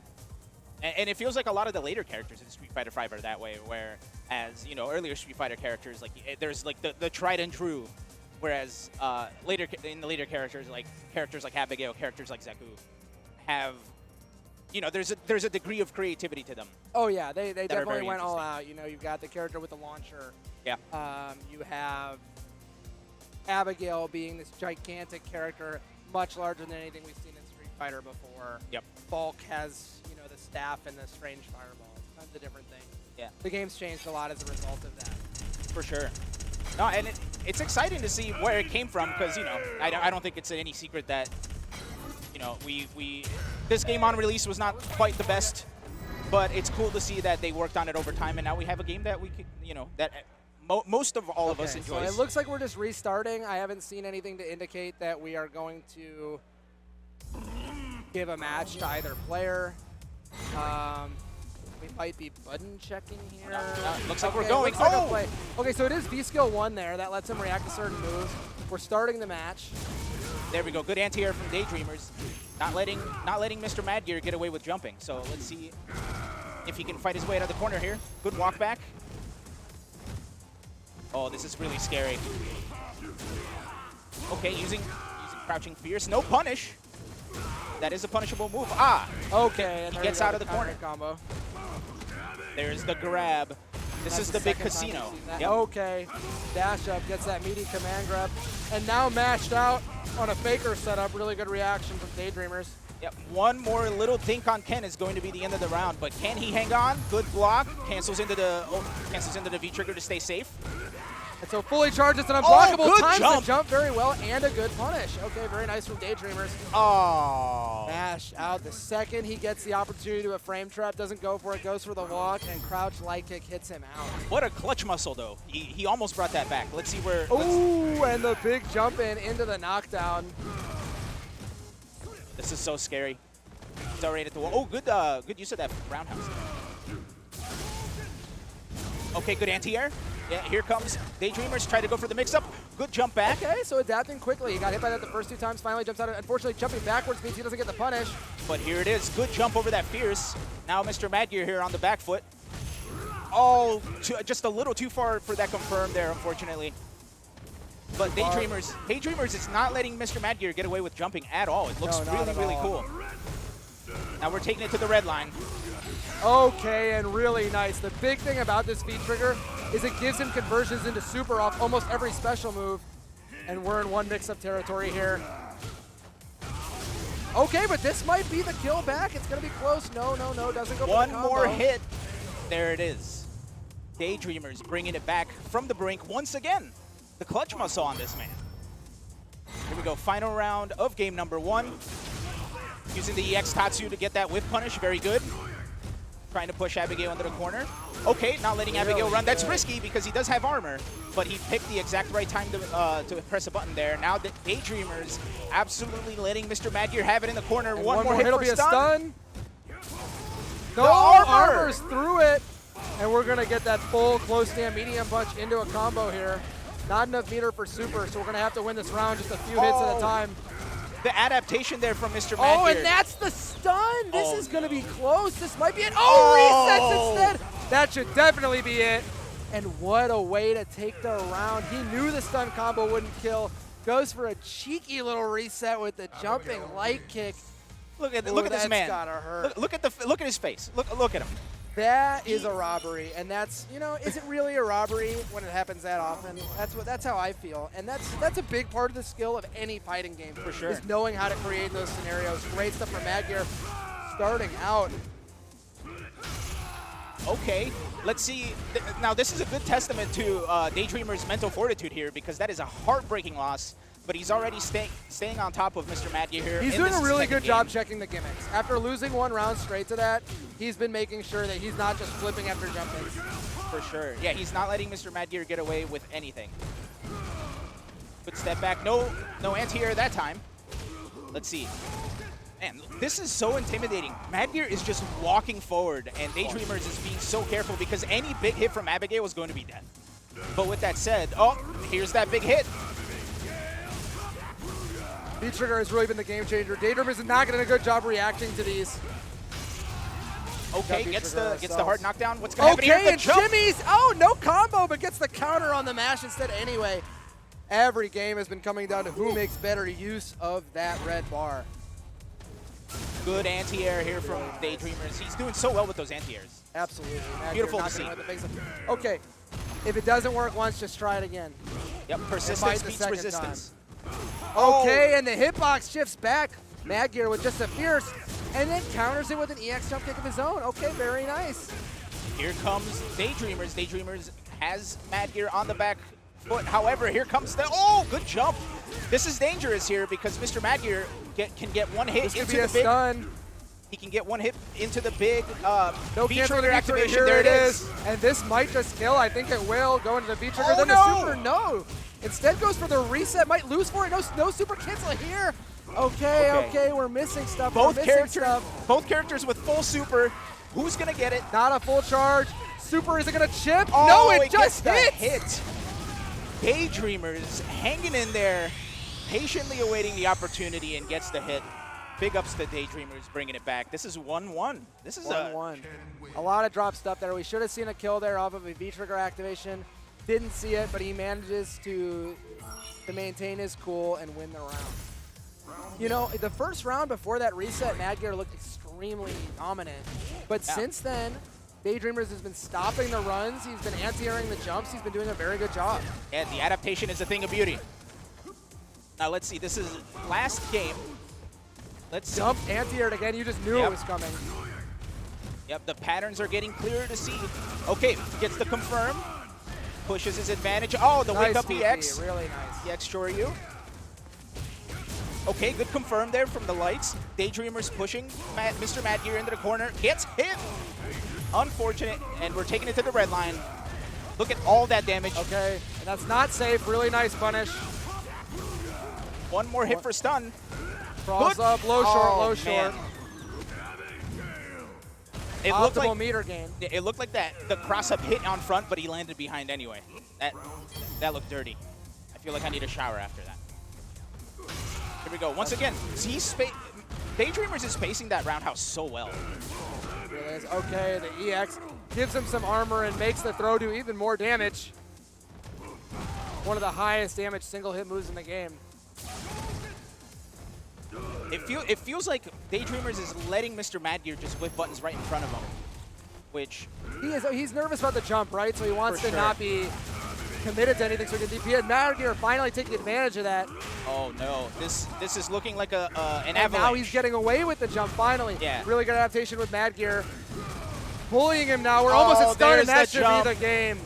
And it feels like a lot of the later characters in Street Fighter V are that way, whereas, you know, earlier Street Fighter characters, like, there's, like, the tried and true, whereas in the later characters like Abigail, characters like Zaku, have, you know, there's a degree of creativity to them. Oh, yeah. They are definitely very went all out. You know, you've got the character with the launcher. Yeah. You have Abigail being this gigantic character, much larger than anything we've seen in Street Fighter before. Yep. Falke has, you know, the staff and the strange fireballs, tons of different things. Yeah. The game's changed a lot as a result of that. For sure. No, and it's exciting to see where it came from because, you know, I don't think it's any secret that, you know, this game on release was not quite the best, but it's cool to see that they worked on it over time, and now we have a game that we could, you know, that most of all of us enjoy. So it looks like we're just restarting. I haven't seen anything to indicate that we are going to give a match to either player. We might be button checking here. Looks like we're going. Looks like a play. Okay, so it is V-Skill 1 there. That lets him react to certain moves. We're starting the match. There we go. Good anti-air from Daydreamers. Not letting Mr. Mad Gear get away with jumping. So let's see if he can fight his way out of the corner here. Good walk back. Oh, this is really scary. Okay, using crouching fierce. No punish. That is a punishable move. Ah! Okay, and he gets out of the corner. Combo. There's the grab. This is the big casino. Yep. Okay, dash up, gets that meaty command grab, and now mashed out on a faker setup. Really good reaction from Daydreamers. Yep, one more little dink on Ken is going to be the end of the round, but can he hang on? Good block. Cancels into the V trigger to stay safe. And so fully charged, it's an unblockable time jump. to jump very well, and a good punish. Okay, very nice from Daydreamers. Oh. Nash out the second. He gets the opportunity to a frame trap, doesn't go for it, goes for the walk, and crouch light kick hits him out. What a clutch muscle, though. He almost brought that back. Let's see where. Ooh, and the big jump into the knockdown. This is so scary. He's already at the wall. Oh, good use of that roundhouse. Okay, good anti-air. Yeah, here comes Daydreamers, try to go for the mix-up. Good jump back. Okay, so adapting quickly. He got hit by that the first 2 times, finally jumps out. Unfortunately, jumping backwards means he doesn't get the punish. But here it is. Good jump over that fierce. Now Mr. Mad Gear here on the back foot. Oh, just a little too far for that confirm there, unfortunately. But Daydreamers is not letting Mr. Mad Gear get away with jumping at all. It looks really cool. Now we're taking it to the red line. Okay, and really nice. The big thing about this V trigger is it gives him conversions into super off almost every special move. And we're in one mix-up territory here. Okay, but this might be the kill back. It's going to be close. No, doesn't go for the One combo. more hit. There it is. Daydreamers bringing it back from the brink once again. The clutch muscle on this man. Here we go, final round of game number 1. Using the EX Tatsu to get that whip punish, very good. Trying to push Abigail into the corner. Okay, not letting Abigail run. That's good. risky because he does have armor, but he picked the exact right time to press a button there. Now the Daydreamers absolutely letting Mr. Madgear have it in the corner. And One more hit will for be a stun. No, armor! armor's through it. And we're going to get that full close stand medium punch into a combo here. Not enough meter for super, so we're going to have to win this round just a few hits at a time. The adaptation there from Mr. Madgear. Oh, and that's the stun. This is going to be close. This might be it. Oh, resets instead. That should definitely be it. And what a way to take the round. He knew the stun combo wouldn't kill. Goes for a cheeky little reset with the jumping light kick. Look at this that's man. Gotta hurt. Look at his face. Look at him. That is a robbery, and that's, you know, is it really a robbery when it happens that often? That's how I feel, and that's a big part of the skill of any fighting game. For sure. Is knowing how to create those scenarios. Great stuff from Madgear starting out. Okay, let's see. Now this is a good testament to Daydreamer's mental fortitude here, because that is a heartbreaking loss. But he's already staying on top of Mr. Madgear here. He's doing a really good job checking the gimmicks. After losing one round straight to that, he's been making sure that he's not just flipping after jumping. For sure. Yeah, he's not letting Mr. Madgear get away with anything. Good step back. No anti-air that time. Let's see. Man, this is so intimidating. Madgear is just walking forward, and Daydreamers is being so careful because any big hit from Abigail was going to be dead. But with that said, oh, here's that big hit. V-Trigger has really been the game changer. Daydreamers is not getting a good job reacting to these. Okay, gets the hard knockdown. What's going to happen here? Okay, and shimmies. Oh, no combo, but gets the counter on the mash instead anyway. Every game has been coming down to who makes better use of that red bar. Good anti-air here from Daydreamers. He's doing so well with those anti-airs. Absolutely. Beautiful to see. Okay, if it doesn't work once, just try it again. Yep, persistence beats resistance. Okay, and the hitbox shifts back. Madgear with just a fierce, and then counters it with an EX jump kick of his own. Okay, very nice. Here comes Daydreamers. Daydreamers has Madgear on the back foot. However, here comes the, good jump. This is dangerous here because Mr. Madgear can get one hit into the big. Stun. He can get one hit into the big no V-Trigger activation. Here it is. And this might just kill. I think it will go into the V-Trigger. Then the super, no. Instead goes for the reset. Might lose for it. No super cancel here. Okay, we're missing stuff. Both characters with full super. Who's gonna get it? Not a full charge. Super isn't gonna chip. Oh, no, it just hit. Daydreamers hanging in there, patiently awaiting the opportunity, and gets the hit. Big ups to Daydreamers bringing it back. This is 1-1. This is 1-1. A lot of drop stuff there. We should have seen a kill there off of a V-Trigger activation. Didn't see it, but he manages to maintain his cool and win the round. You know, the first round before that reset, Madgear looked extremely dominant. But since then, Daydreamers has been stopping the runs. He's been anti-airing the jumps. He's been doing a very good job. And the adaptation is a thing of beauty. Now let's see. This is last game. Let's see. Jump anti-aired again. You just knew it was coming. Yep, the patterns are getting clearer to see. Okay, gets the confirm. Pushes his advantage. Oh, the wake up EX. Really nice. EX Shoryu. Okay, good confirm there from the lights. Daydreamers pushing Mr. Madgear into the corner. Gets hit. Unfortunate, and we're taking it to the red line. Look at all that damage. Okay, and that's not safe. Really nice punish. One more hit for stun. Cross up, low short. It looked like meter gain. It looked like that. The cross up hit on front, but he landed behind anyway. That looked dirty. I feel like I need a shower after that. Here we go. Once again, Daydreamers is spacing that roundhouse so well. Okay, the EX gives him some armor and makes the throw do even more damage. One of the highest damage single hit moves in the game. It feels like Daydreamers is letting Mr. Madgear just whip buttons right in front of him, which he's nervous about the jump, right? So he wants to not be committed to anything so he can DP it. Madgear finally taking advantage of that. Oh no, this is looking like an avalanche. Now he's getting away with the jump finally. Yeah. Really good adaptation with Madgear. Bullying him now. We're almost at stun, and that should be the game.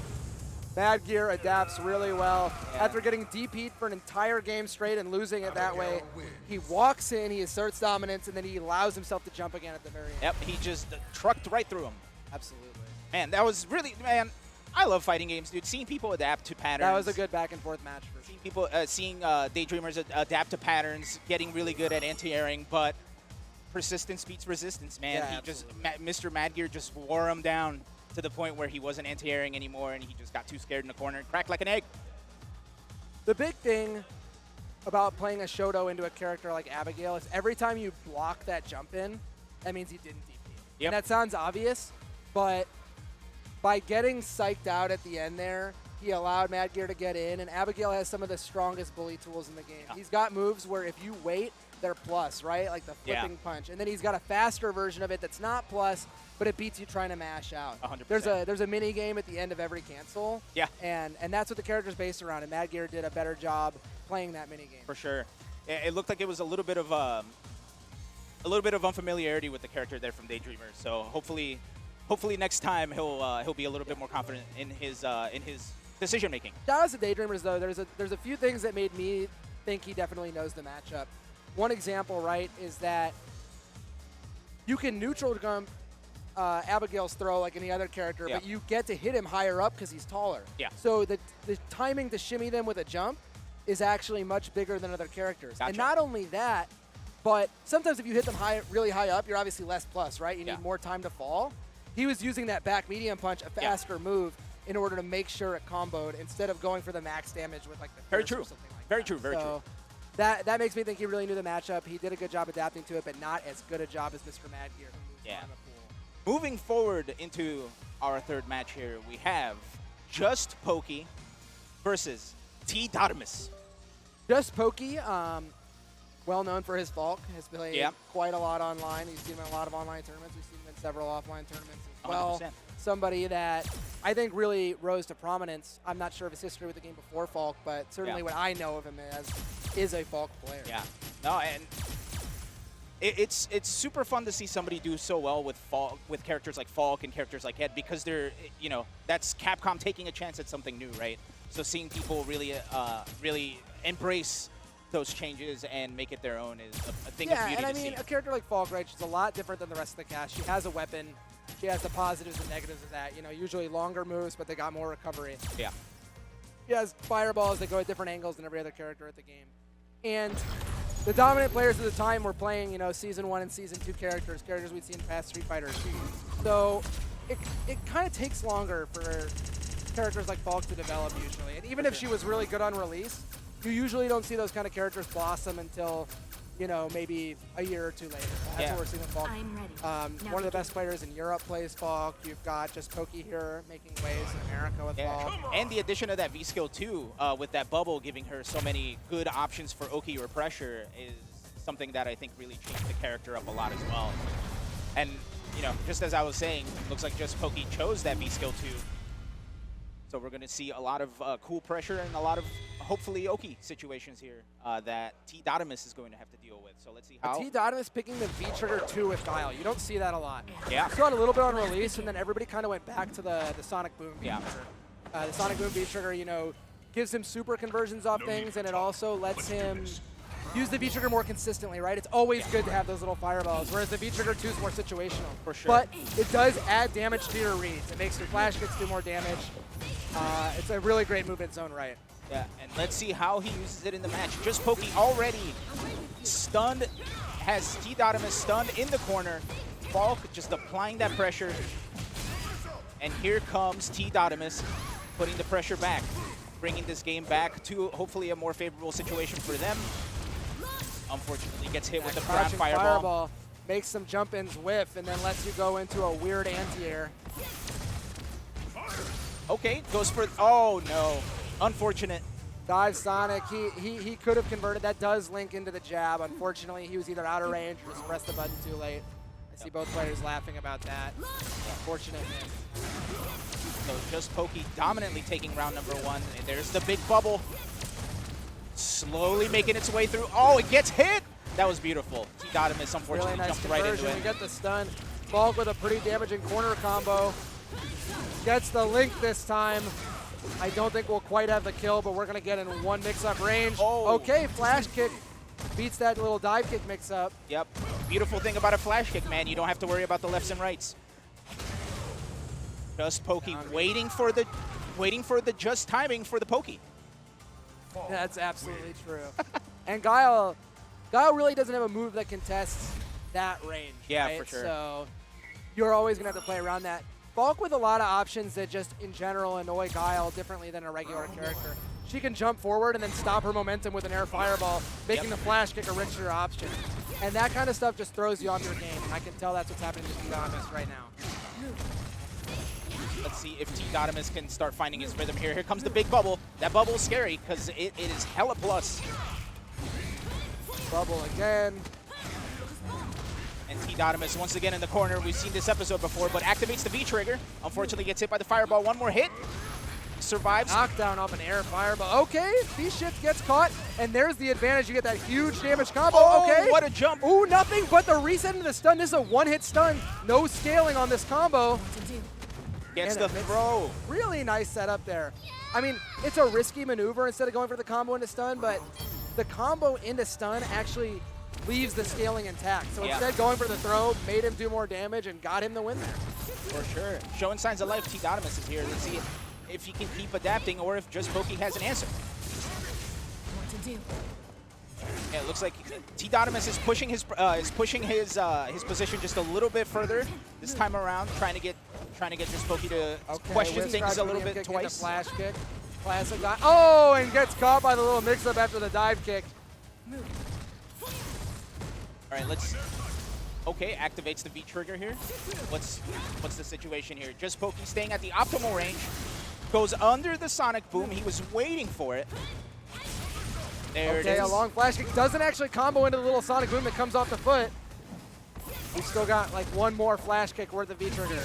Madgear adapts really well. After getting DP'd for an entire game straight and losing it that way, he walks in, he asserts dominance, and then he allows himself to jump again at the very end. Yep, he just trucked right through him. Absolutely. Man, that was really, man, I love fighting games, dude. Seeing people adapt to patterns. That was a good back and forth match for Seeing people, seeing Daydreamers adapt to patterns, getting really good at anti-airing, but persistence beats resistance, man. Yeah, He Mr. Madgear just wore him down to the point where he wasn't anti-airing anymore, and he just got too scared in the corner and cracked like an egg. The big thing about playing a Showdown into a character like Abigail is every time you block that jump in, that means he didn't DP. Yep. And that sounds obvious, but by getting psyched out at the end there, he allowed Madgear to get in, and Abigail has some of the strongest bully tools in the game. Yeah. He's got moves where if you wait, they're plus, right? Like the flipping punch. And then he's got a faster version of it that's not plus, but it beats you trying to mash out. 100%. There's a mini game at the end of every cancel. Yeah. And that's what the character's based around, and Madgear did a better job playing that mini game. For sure. It looked like it was a little bit of unfamiliarity with the character there from Daydreamer. So hopefully next time he'll be a little bit more confident in his decision making. Shout out to Daydreamers though. There's a few things that made me think he definitely knows the matchup. One example, right, is that you can neutral jump Abigail's throw like any other character, but you get to hit him higher up because he's taller. Yeah. So the timing to shimmy them with a jump is actually much bigger than other characters. Gotcha. And not only that, but sometimes if you hit them really high up, you're obviously less plus, right? You need more time to fall. He was using that back medium punch, a faster move, in order to make sure it comboed instead of going for the max damage with like the Very burst true. or something like Very that. true. Very So true. That makes me think he really knew the matchup. He did a good job adapting to it, but not as good a job as Mr. Madgear, who moves on the pool. Moving forward into our third match here, we have Just Pokey versus TDOTimus. Just Pokey, well known for his Falke, has played quite a lot online. You've seen him in a lot of online tournaments. We've seen him in several offline tournaments as well. 100%. Somebody that I think really rose to prominence. I'm not sure of his history with the game before Falke, but certainly what I know of him as is a Falke player. Yeah. No, and it's super fun to see somebody do so well with characters like Falke and characters like Head, because they're, that's Capcom taking a chance at something new, right? So seeing people really embrace those changes and make it their own is a thing of beauty and I to mean, see. a character like Falke, right, she's a lot different than the rest of the cast. She has a weapon. She has the positives and negatives of that. Usually longer moves, but they got more recovery. Yeah. She has fireballs that go at different angles than every other character at the game. And the dominant players at the time were playing, Season 1 and Season 2 characters we'd seen in past Street Fighters. So it kind of takes longer for characters like Falke to develop usually. And even if she was really good on release, you usually don't see those kind of characters blossom until, maybe a year or two later. That's what we're seeing with Falke. I'm ready. One of the best players in Europe plays Falke. You've got Just Pokey here making waves in America with Falke. And the addition of that V-skill too, with that bubble giving her so many good options for Oki or pressure, is something that I think really changed the character up a lot as well. And, just as I was saying, looks like Just Pokey chose that V-skill too. So we're going to see a lot of cool pressure and a lot of, hopefully, Oki situations here that TDOTimus is going to have to deal with. So let's see how. TDOTimus picking the V-trigger 2 with Guile. You don't see that a lot. Yeah. You saw it a little bit on release, and then everybody kind of went back to the Sonic Boom V-trigger. The Sonic Boom V-trigger, gives him super conversions off things, and it also lets him use the V-trigger more consistently, right? It's always good to have those little fireballs, whereas the V-trigger 2 is more situational. For sure. But it does add damage to your reads. It makes your flash kicks do more damage. It's a really great move in its own right. Yeah, and let's see how he uses it in the match. Just Pokey already stunned, has TDOTimus stunned in the corner. Falke just applying that pressure. And here comes TDOTimus putting the pressure back, bringing this game back to hopefully a more favorable situation for them. Unfortunately, gets hit with the ground fireball. Makes some jump-ins whiff, and then lets you go into a weird anti-air. Okay, goes for, oh no, unfortunate. Dive Sonic, he could have converted. That does link into the jab. Unfortunately, he was either out of range or just pressed the button too late. I see both players laughing about that. Unfortunate miss. So Just Pokey dominantly taking round number 1. And there's the big bubble. Slowly making its way through. Oh, it gets hit! That was beautiful. TDOTimus unfortunately really nice jumped right into conversion. it. We get the stun. Falke with a pretty damaging corner combo. Gets the link this time. I don't think we'll quite have the kill, but we're going to get in one mix-up range. Oh. Okay, flash kick beats that little dive kick mix-up. Yep. Beautiful thing about a flash kick, man. You don't have to worry about the lefts and rights. Just Pokey waiting for the just timing for the Pokey. That's absolutely true. And Guile really doesn't have a move that contests that range. Yeah, right? for sure. So you're always going to have to play around that. Falke with a lot of options that just in general annoy Guile differently than a regular character. She can jump forward and then stop her momentum with an air fireball, making the flash kick a richer option. And that kind of stuff just throws you off your game. And I can tell that's what's happening to TDOTimus right now. Let's see if TDOTimus can start finding his rhythm here. Here comes the big bubble. That bubble is scary because it is hella plus. Bubble again. And TDOTimus once again in the corner. We've seen this episode before, but activates the V trigger. Unfortunately gets hit by the fireball. One more hit. Survives. Knockdown off an air fireball. Okay, V-Shit gets caught, and there's the advantage. You get that huge damage combo. Oh, okay. what a jump. Ooh, nothing but the reset into the stun. This is a one-hit stun. No scaling on this combo. Gets And the throw. Really nice setup there. I mean, it's a risky maneuver instead of going for the combo into stun, but the combo into stun actually leaves the scaling intact. So instead going for the throw made him do more damage and got him the win there. For sure. Showing signs of life. TDOTimus is here. Let's see if he can keep adapting or if just Pokey has an answer. What to do? Yeah, it looks like TDOTimus is pushing his position just a little bit further this time around, trying to get just Pokey to question Wiz things a little kick bit into twice. Flash kick. Classic guy. Oh, and gets caught by the little mix-up after the dive kick. All right, let's. Okay, activates the V trigger here. What's the situation here? Just Pokey staying at the optimal range. Goes under the Sonic Boom. He was waiting for it. There it is. A long flash kick. Doesn't actually combo into the little Sonic Boom that comes off the foot. We've still got like one more flash kick worth of V trigger.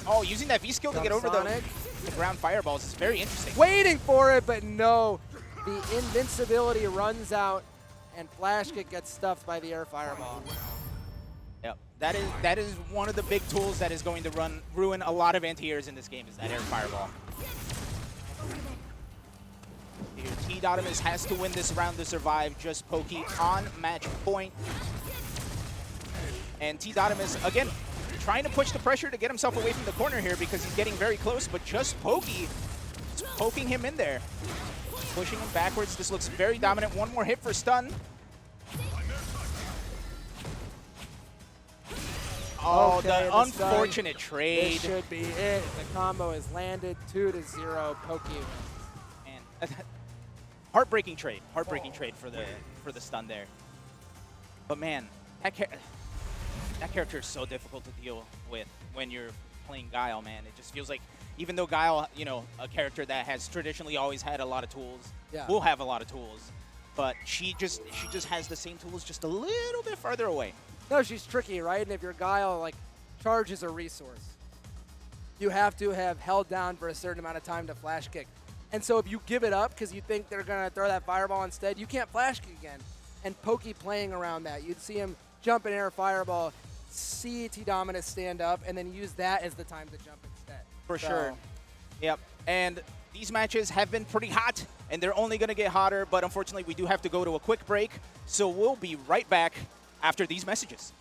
Oh, using that V skill to get over Sonic. the ground fireballs is very interesting. Waiting for it, but no. The invincibility runs out, and flash kick gets stuffed by the air fireball. Yep, that is one of the big tools that is going to ruin a lot of anti-airs in this game is that air fireball. Here, TDOTimus has to win this round to survive. Just Pokey on match point. And TDOTimus, again, trying to push the pressure to get himself away from the corner here because he's getting very close, but just Pokey is poking him in there. Pushing him backwards. This looks very dominant. One more hit for stun. Oh, Okay, the the unfortunate trade. This should be it. The combo is landed 2-0. Pokey wins. And heartbreaking trade. Heartbreaking trade for the stun there. But man, that character is so difficult to deal with when you're playing Guile, man. It just feels like, even though Guile, you know, a character that has traditionally always had a lot of tools, will have a lot of tools, but she just has the same tools just a little bit farther away. No, she's tricky, right? And if your Guile, like, charges a resource, you have to have held down for a certain amount of time to flash kick. And so if you give it up because you think they're going to throw that fireball instead, you can't flash kick again. And Pokey playing around that. You'd see him jump an air fireball, see TDOTimus stand up, and then use that as the time to jump instead. For sure. Yep. And these matches have been pretty hot, and they're only going to get hotter, but unfortunately we do have to go to a quick break. So we'll be right back after these messages.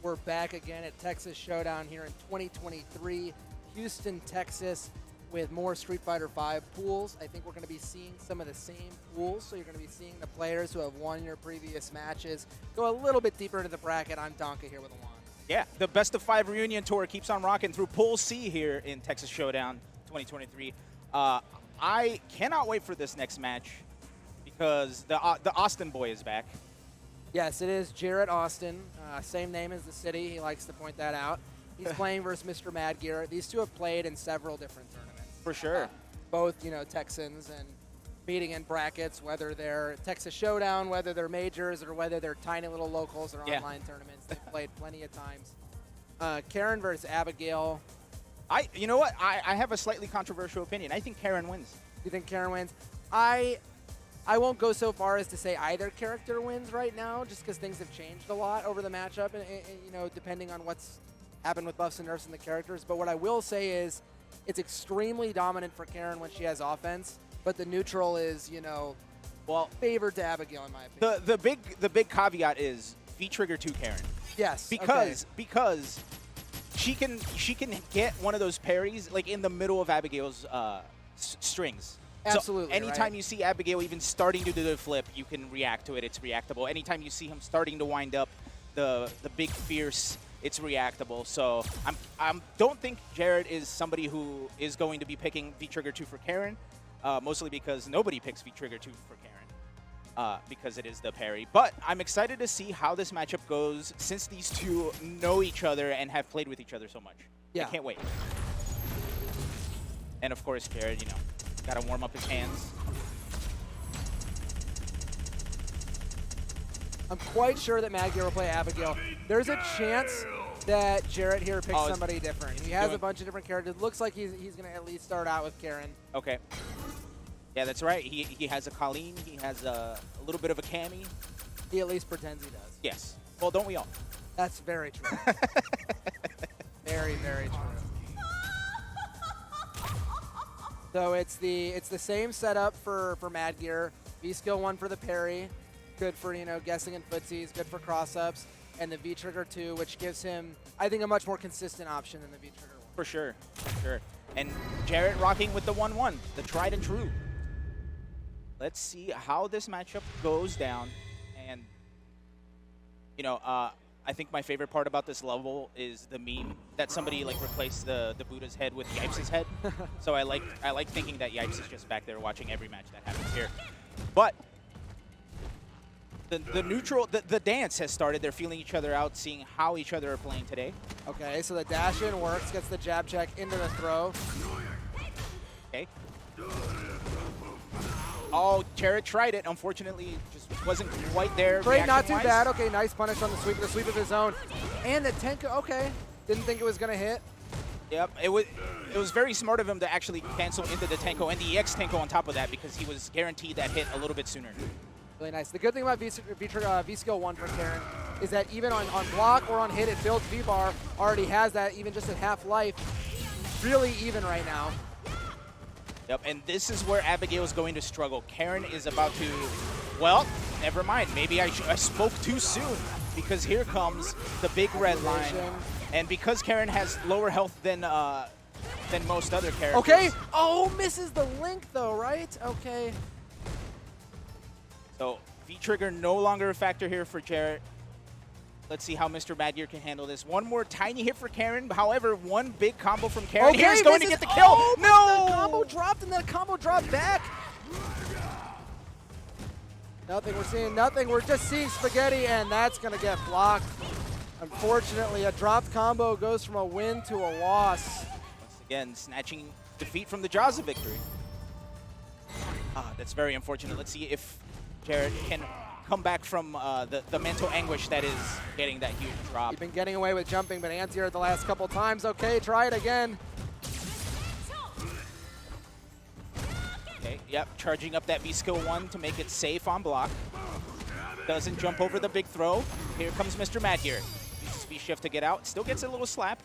We're back again at Texas Showdown here in 2023, Houston, Texas, with more Street Fighter V pools. I think we're going to be seeing some of the same pools, so you're going to be seeing the players who have won your previous matches go a little bit deeper into the bracket. I'm Donka here with Alon. Yeah, the Best of 5 reunion tour keeps on rocking through Pool C here in Texas Showdown 2023. I cannot wait for this next match because the Austin boy is back. Yes, it is Jarrett Austin, same name as the city. He likes to point that out. He's playing versus Mr. Mad Gear. These two have played in several different tournaments. For sure. Both, you know, Texans and meeting in brackets, whether they're Texas Showdown, whether they're majors, or whether they're tiny little locals or online tournaments. They've played plenty of times. Karin versus Abigail. You know what? I have a slightly controversial opinion. I think Karin wins. You think Karin wins? I won't go so far as to say either character wins right now, just because things have changed a lot over the matchup, and you know, depending on what's happened with buffs and nerfs and the characters. But what I will say is, it's extremely dominant for Karin when she has offense, but the neutral is, you know, favored to Abigail in my opinion. The big caveat is V trigger to Karin. Yes. Because she can get one of those parries like in the middle of Abigail's strings. Absolutely. So anytime right? you see Abigail even starting to do the flip, you can react to it. It's reactable. Anytime you see him starting to wind up the big fierce, it's reactable. So I don't think Jarrett is somebody who is going to be picking V-Trigger 2 for Karin, mostly because nobody picks V-Trigger 2 for Karin because it is the parry. But I'm excited to see how this matchup goes since these two know each other and have played with each other so much. Yeah. I can't wait. And of course, Jarrett, got to warm up his hands. I'm quite sure that Maggie will play Abigail. There's a chance that Jarrett here picks somebody different. He has a bunch of different characters. Looks like he's going to at least start out with Karin. Okay. Yeah, that's right. He has a Kolin. He has a little bit of a Cammy. He at least pretends he does. Yes. Well, don't we all? That's very true. Very, very true. So it's the same setup for Mad Gear. V skill 1 for the parry. Good for, guessing and footsies, good for cross-ups, and the V-Trigger 2, which gives him, I think, a much more consistent option than the V-Trigger 1. For sure, for sure. And Jarrett rocking with the 1-1, the tried and true. Let's see how this matchup goes down. And, I think my favorite part about this level is the meme that somebody replaced the Buddha's head with Yipes' head. So I like thinking that Yipes is just back there watching every match that happens here. But the dance has started. They're feeling each other out, seeing how each other are playing today. Okay, so the dash in works, gets the jab check into the throw. Okay. Oh, Jarrett tried it. Unfortunately, just wasn't quite there. Great, not too bad. Okay, nice punish on the sweep of his own. And the Tenko, okay. Didn't think it was going to hit. Yep, it was very smart of him to actually cancel into the Tenko and the EX Tenko on top of that because he was guaranteed that hit a little bit sooner. Really nice. The good thing about V-Skill 1 for Karin is that even on block or on hit, it builds V-Bar, already has that even just at half life. Really even right now. Yep, and this is where Abigail is going to struggle. Karin is about to, well, never mind. Maybe I spoke too soon because here comes the big red line. And because Karin has lower health than most other characters. Okay. Oh, misses the link though, right? Okay. So V-Trigger no longer a factor here for Jarrett. Let's see how Mr. Mad Gear can handle this. One more tiny hit for Karin. However, one big combo from Karin. Okay, Here's going to get the kill. Oh, no! The combo dropped and then the combo dropped back. Nothing. We're seeing nothing. We're just seeing spaghetti, and that's going to get blocked. Unfortunately, a dropped combo goes from a win to a loss. Once again, snatching defeat from the jaws of victory. That's very unfortunate. Let's see if Jarrett can come back from the mental anguish that is getting that huge drop. You've been getting away with jumping, but anti-air the last couple times. Okay, try it again. Okay, yep, charging up that V-Skill 1 to make it safe on block. Doesn't jump over the big throw. Here comes Mr. Mad Gear. Uses V-Shift to get out. Still gets a little slap.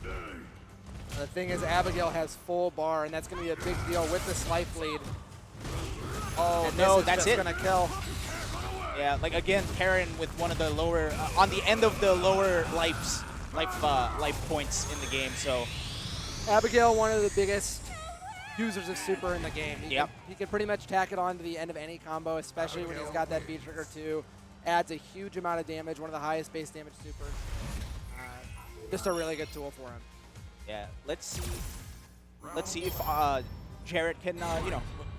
The thing is, Abigail has full bar, and that's going to be a big deal with this life lead. Oh, no, that's it. Going to kill. Yeah, again, Karin with one of the lower, on the end of the lower life points in the game. So Abigail, one of the biggest users of super in the game. He can pretty much tack it on to the end of any combo, especially when he's got that V-Trigger 2. Adds a huge amount of damage, one of the highest base damage supers. Just a really good tool for him. Yeah, let's see if Jarrett can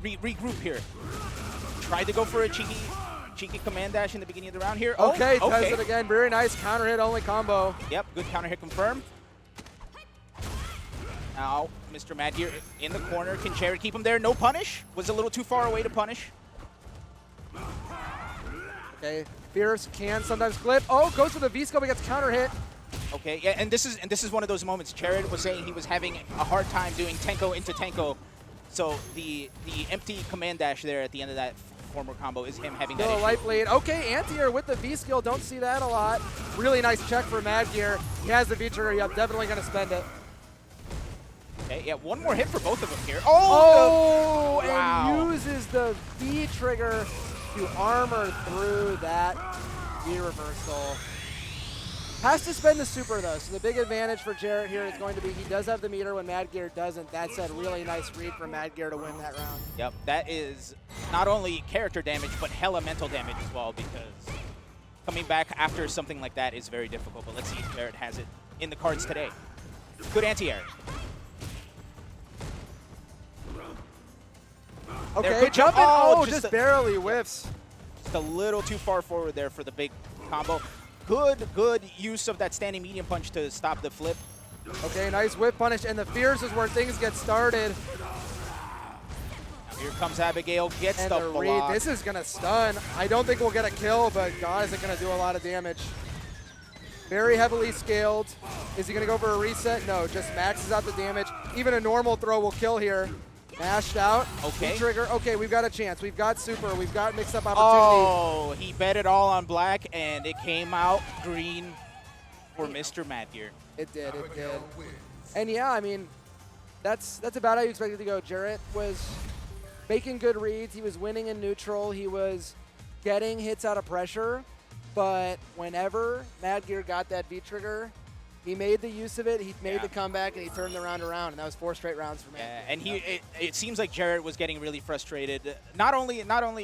regroup here. Tried to go for a cheeky command dash in the beginning of the round here. Okay, does it again. Very nice counter hit only combo. Yep, good counter hit confirmed. Now, Mr. Mad Gear in the corner. Can Jarrett keep him there? No punish. Was a little too far away to punish. Okay, Fierce can sometimes clip. Oh, goes for the V-Scope, he gets counter hit. Okay, yeah, and this is one of those moments. Jarrett was saying he was having a hard time doing Tenko into Tenko. So the empty command dash there at the end of that former combo is him having that Still a issue. life lead. Okay, anti-air with the V-Skill. Don't see that a lot. Really nice check for Mad Gear. He has the V-Trigger. Yep, definitely going to spend it. Okay, yeah, one more hit for both of them here. Oh, wow. And uses the V-Trigger to armor through that V-reversal. Has to spend the super, though, so the big advantage for Jarrett here is going to be he does have the meter when Mad Gear doesn't. That said, really nice read from Mad Gear to win that round. Yep, that is not only character damage, but hella mental damage as well, because coming back after something like that is very difficult. But let's see if Jarrett has it in the cards today. Good anti-air. Okay, good jump. jumping. Oh, Just just barely whiffs. Just a little too far forward there for the big combo. Good use of that standing medium punch to stop the flip. Okay, nice whip punish, and the fears is where things get started. Now here comes Abigail, gets And the the block. read, this is gonna stun. I don't think we'll get a kill, but God, is it gonna do a lot of damage. Very heavily scaled. Is he gonna go for a reset? No, just maxes out the damage. Even a normal throw will kill here. Mashed out. Okay. Trigger. Okay, we've got a chance. We've got super. We've got mix-up opportunity. Oh, he bet it all on black, and it came out green for Mr. Mad Gear. It did. It did. And yeah, I mean, that's about how you expect it to go. Jarrett was making good reads. He was winning in neutral. He was getting hits out of pressure. But whenever Mad Gear got that V-trigger, he made the use of it, he made the comeback, and he turned the round around, and that was 4 straight rounds for Mad Gear. And it seems like Jarrett was getting really frustrated. Not only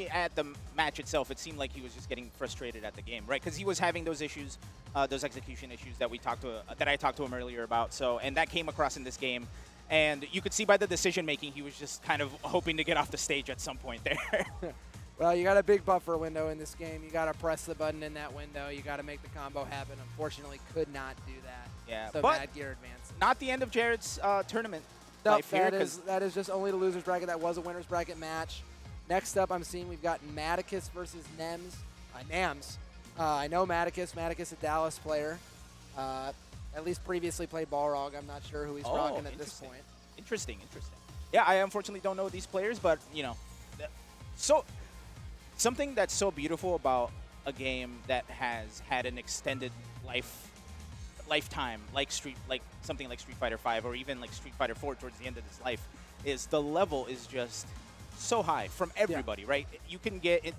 at the match itself, it seemed like he was just getting frustrated at the game, right? Because he was having those issues, those execution issues that I talked to him earlier about. So, and that came across in this game. And you could see by the decision making, he was just kind of hoping to get off the stage at some point there. Well, you got a big buffer window in this game. You got to press the button in that window. You got to make the combo happen. Unfortunately, could not do that. Yeah, so but Mad Gear advances. Not the end of Jarrett's tournament Nope, life here. that is just only the loser's bracket. That was a winner's bracket match. Next up, I'm seeing we've got Mattikus versus Nams. I know Mattikus. Mattikus, a Dallas player. At least previously played Balrog. I'm not sure who he's rocking at this point. Interesting. Yeah, I unfortunately don't know these players, but, you know, so something that's so beautiful about a game that has had an extended lifetime, like something like Street Fighter V or even like Street Fighter 4 towards the end of its life, is the level is just so high from everybody, right? You can get in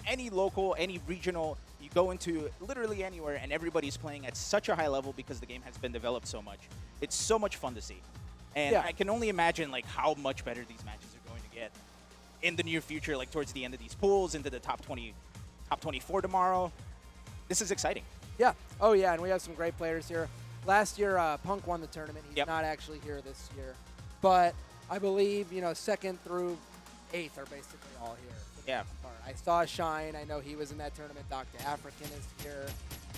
any local, any regional, you go into literally anywhere, and everybody's playing at such a high level because the game has been developed so much. It's so much fun to see. And I can only imagine like how much better these matches are going to get in the near future, like towards the end of these pools, into the top 24 tomorrow. This is exciting. Yeah. Oh, yeah, and we have some great players here. Last year, Punk won the tournament. He's Yep. not actually here this year. But I believe, 2nd through 8th are basically all here. for the Yeah. most part. I saw Shine. I know he was in that tournament. Dr. African is here.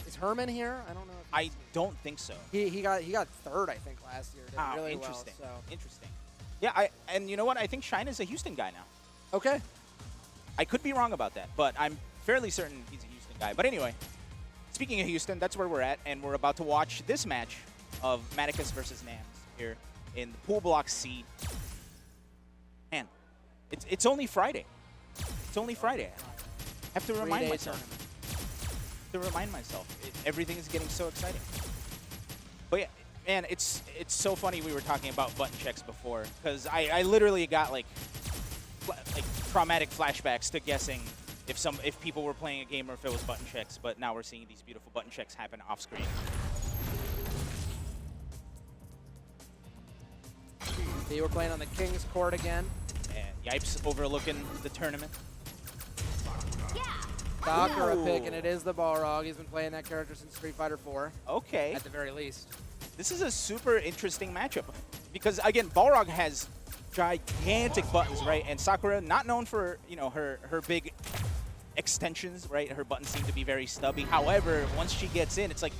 Is Herman here? I don't know. If I he's here. don't think so. He got 3rd, I think, last year. Did really interesting. well. So. Interesting. Yeah, and you know what? I think Shine is a Houston guy now. Okay. I could be wrong about that, but I'm fairly certain he's a Houston guy. But anyway, speaking of Houston, that's where we're at, and we're about to watch this match of Mattikus versus Nams here in the Pool Block C. Man, it's only Friday. It's only Friday. I have to remind myself. Everything is getting so exciting. But yeah, man, it's so funny we were talking about button checks before, because I literally got like traumatic flashbacks to guessing if people were playing a game or if it was button checks, but now we're seeing these beautiful button checks happen off screen. See, we're playing on the King's Court again. And Yipes overlooking the tournament. Sakura pick, and it is the Balrog. He's been playing that character since Street Fighter 4. Okay. At the very least. This is a super interesting matchup because, again, Balrog has gigantic buttons, right? And Sakura, not known for, her big extensions, right? Her buttons seem to be very stubby. However, once she gets in, it's like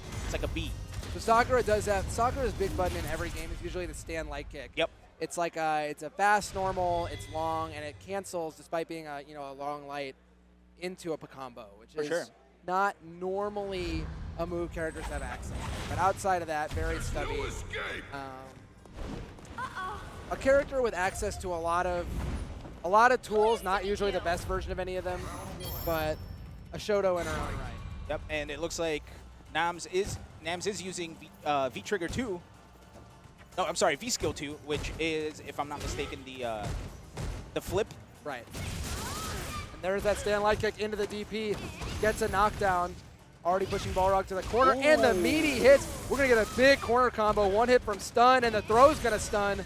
a bee. So Sakura does have Sakura's big button in every game is usually the stand light kick. Yep. It's like it's a fast normal, it's long, and it cancels despite being a long light into a combo, which is not normally a move characters have access to. But outside of that, very stubby. A character with access to a lot of tools, not usually the best version of any of them, but a Showdown in her own right. Yep, and it looks like Nams is using V-Trigger 2. No, I'm sorry, V-Skill 2, which is, if I'm not mistaken, the flip. Right. And there's that stand light kick into the DP. Gets a knockdown. Already pushing Balrog to the corner, and the meaty hits. We're going to get a big corner combo. One hit from stun, and the throw's going to stun.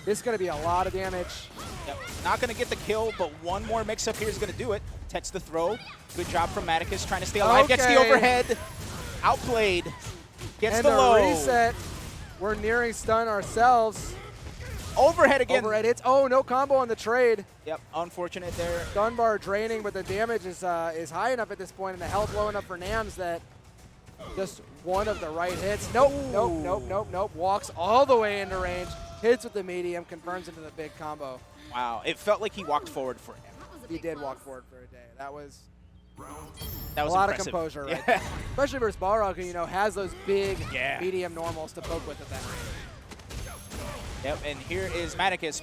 This is going to be a lot of damage. Yep. Not going to get the kill, but one more mix-up here is going to do it. Takes the throw. Good job from Mattikus trying to stay alive. Gets the overhead. Outplayed. Gets and the low. Reset. We're nearing stun ourselves. Overhead again. Overhead hits. Oh, no combo on the trade. Yep, unfortunate there. Stun bar draining, but the damage is high enough at this point, and the health low enough for Nams that just one of the right hits. Nope, nope, nope, nope, nope. Walks all the way into range. Hits with the medium, confirms into the big combo. Wow, it felt like he walked forward for him. He did walk forward for a day. That was a lot impressive. of composure right there. Especially versus Balrog, who, you know, has those big medium normals to poke with at that range. Yep, and here is Mattikus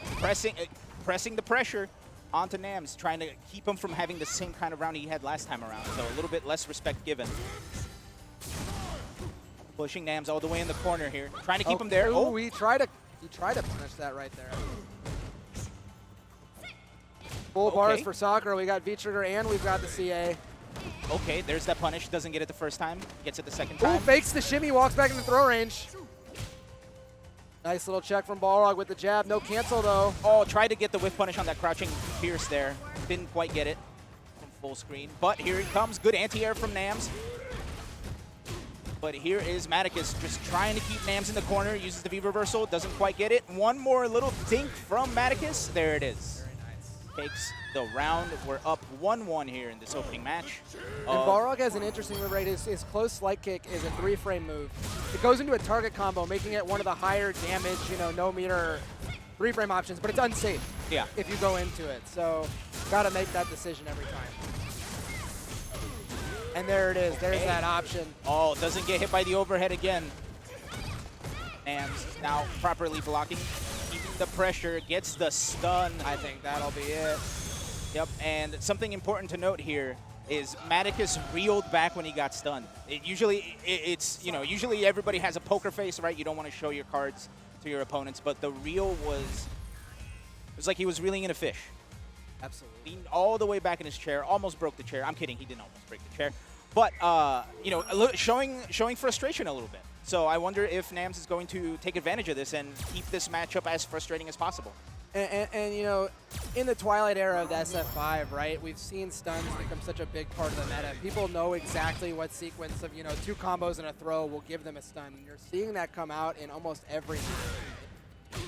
pressing the pressure onto Nams, trying to keep him from having the same kind of round he had last time around. So a little bit less respect given. Pushing Nams all the way in the corner here, trying to keep him there. Oh, he tried to punish that right there. Full bars for Sakura. We got V-Trigger and we've got the CA. Okay, there's that punish. Doesn't get it the first time. Gets it the second Ooh, time. fakes the shimmy, walks back in the throw range. Nice little check from Balrog with the jab. No cancel, though. Oh, tried to get the whiff punish on that crouching Pierce there. Didn't quite get it from full screen. But here he comes. Good anti-air from Nams. But here is Mattikus just trying to keep Nams in the corner. Uses the V reversal. Doesn't quite get it. One more little dink from Mattikus. There it is. Takes the round. We're up 1-1 here in this opening match. And Balrog has an interesting move, right? His close slight kick is a 3-frame move. It goes into a target combo, making it one of the higher damage, you know, no meter 3-frame options, but it's unsafe if you go into it. So got to make that decision every time. And there it is. There's that option. Oh, doesn't get hit by the overhead again. Nams now properly blocking. The pressure, gets the stun. I think that'll be it. Yep, and something important to note here is Mattikus reeled back when he got stunned. Usually everybody has a poker face, right? You don't want to show your cards to your opponents, but the reel was like he was reeling in a fish. Absolutely. Leaned all the way back in his chair, almost broke the chair. I'm kidding, he didn't almost break the chair. But, showing frustration a little bit. So I wonder if Nams is going to take advantage of this and keep this matchup as frustrating as possible. And you know, in the Twilight era of the SF5, right, we've seen stuns become such a big part of the meta. People know exactly what sequence of, you know, 2 combos and a throw will give them a stun. And you're seeing that come out in almost every match.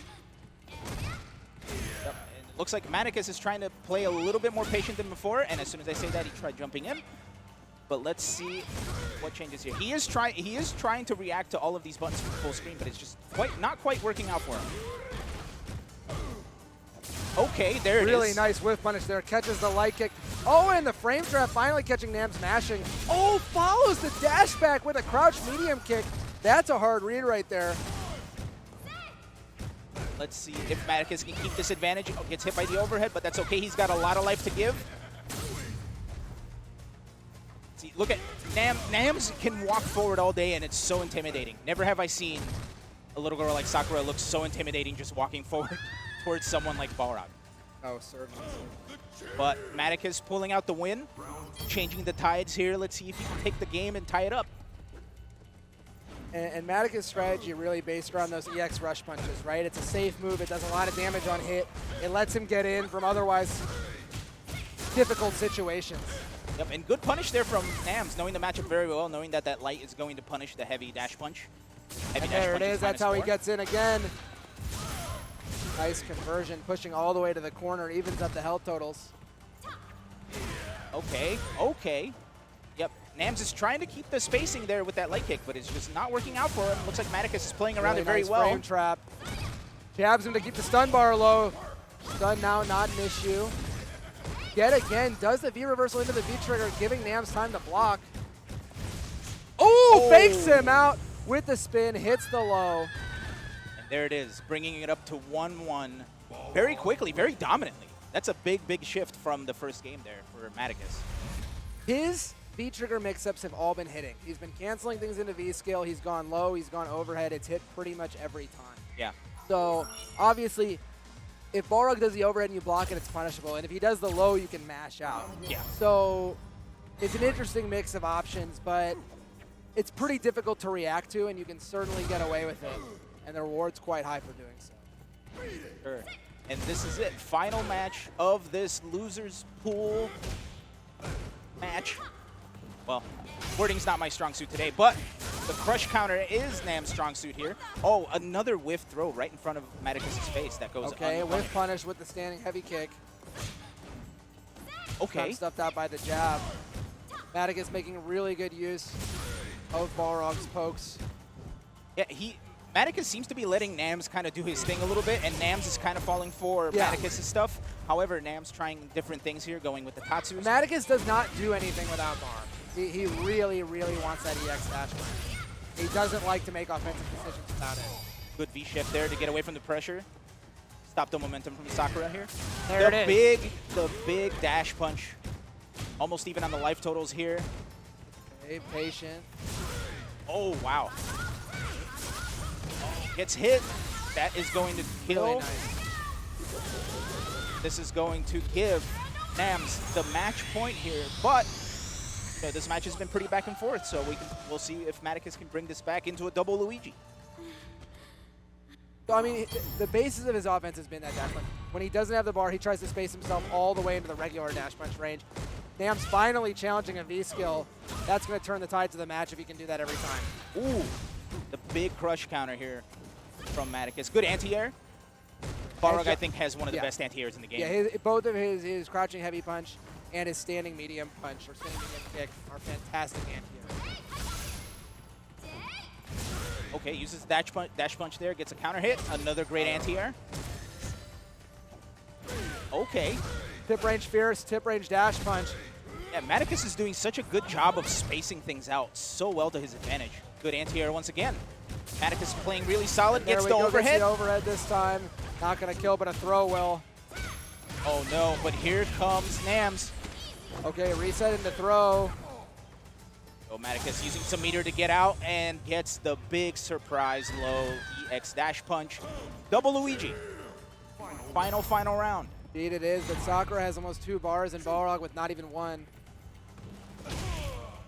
Yep. It looks like Mattikus is trying to play a little bit more patient than before, and as soon as I say that, he tried jumping in. But let's see what changes here. He is trying to react to all of these buttons from full screen, but it's just not quite working out for him. Okay, there it is. Really nice whiff punish there. Catches the light kick. Oh, and the frame trap finally catching Nams mashing. Oh, follows the dash back with a crouch medium kick. That's a hard read right there. Let's see if Mattikus can keep this advantage. Oh, gets hit by the overhead, but that's okay. He's got a lot of life to give. See, look at Nams can walk forward all day, and it's so intimidating. Never have I seen a little girl like Sakura look so intimidating just walking forward towards someone like Balrog. Oh, certainly. But Mattikus pulling out the win, changing the tides here. Let's see if he can take the game and tie it up. And Mattikus' strategy really based around those EX rush punches, right? It's a safe move. It does a lot of damage on hit. It lets him get in from otherwise difficult situations. Yep, and good punish there from Nams, knowing the matchup very well, knowing that that light is going to punish the heavy dash punch. And there it is. That's how he gets in again. Nice conversion, pushing all the way to the corner, evens up the health totals. Okay, okay. Yep, Nams is trying to keep the spacing there with that light kick, but it's just not working out for him. Looks like Mattikus is playing around it very nice well. Frame trap. Jabs him to keep the stun bar low. Stun now, not an issue. Yet again, does the V reversal into the V trigger, giving Nams time to block. Ooh, fakes him out with the spin, hits the low. And there it is, bringing it up to 1-1 very quickly, very dominantly. That's a big, big shift from the first game there for Mattikus. His V-trigger mix-ups have all been hitting. He's been canceling things into V-scale. He's gone low. He's gone overhead. It's hit pretty much every time. Yeah. So, obviously, if Balrog does the overhead and you block it, it's punishable. And if he does the low, you can mash out. Yeah. So, It's an interesting mix of options, but it's pretty difficult to react to, and you can certainly get away with it. And the reward's quite high for doing so. Sure. And this is it. Final match of this losers pool match. Well, wording's not my strong suit today, but the crush counter is Nam's strong suit here. Oh, another whiff throw right in front of Mattikus' face that goes Okay, unpunished. whiff punish with the standing heavy kick. Okay. Got stuffed out by the jab. Mattikus making really good use of Balrog's pokes. Yeah, Mattikus seems to be letting Nams kind of do his thing a little bit, and Nams is kind of falling for Mattikus' stuff. However, Nams trying different things here, going with the Tatsus. Mattikus does not do anything without Bar. He really, really wants that EX dash. He doesn't like to make offensive decisions without it. Good V-shift there to get away from the pressure. Stop the momentum from Sakura here. There it is. The big dash punch. Almost even on the life totals here. Okay, patient. Oh, wow. Gets hit. That is going to kill. Really nice. This is going to give Nams the match point here, but you know, this match has been pretty back and forth, so we'll see if Mattikus can bring this back into a double Luigi. So, I mean, the basis of his offense has been that dash punch. When he doesn't have the bar, he tries to space himself all the way into the regular dash punch range. Nam's finally challenging a V-skill. That's going to turn the tide to the match if he can do that every time. Ooh, the big crush counter here from Mattikus. Good anti-air. Balrog, I think, has one of the best anti-airs in the game. Yeah, both of his crouching heavy punch and his standing medium punch or standing medium kick are fantastic anti-airs. Okay, uses dash punch there, gets a counter hit. Another great anti-air. Okay. Tip range fierce, tip range dash punch. Yeah, Mattikus is doing such a good job of spacing things out so well to his advantage. Good anti-air once again. Mattikus playing really solid, gets the overhead. Gets the overhead this time. Not going to kill, but a throw will. Oh no, but here comes Nams. Okay, reset into throw. Oh, Mattikus using some meter to get out and gets the big surprise low EX dash punch. Double Luigi. Final round. Indeed it is, but Sakura has almost 2 bars and Balrog with not even 1.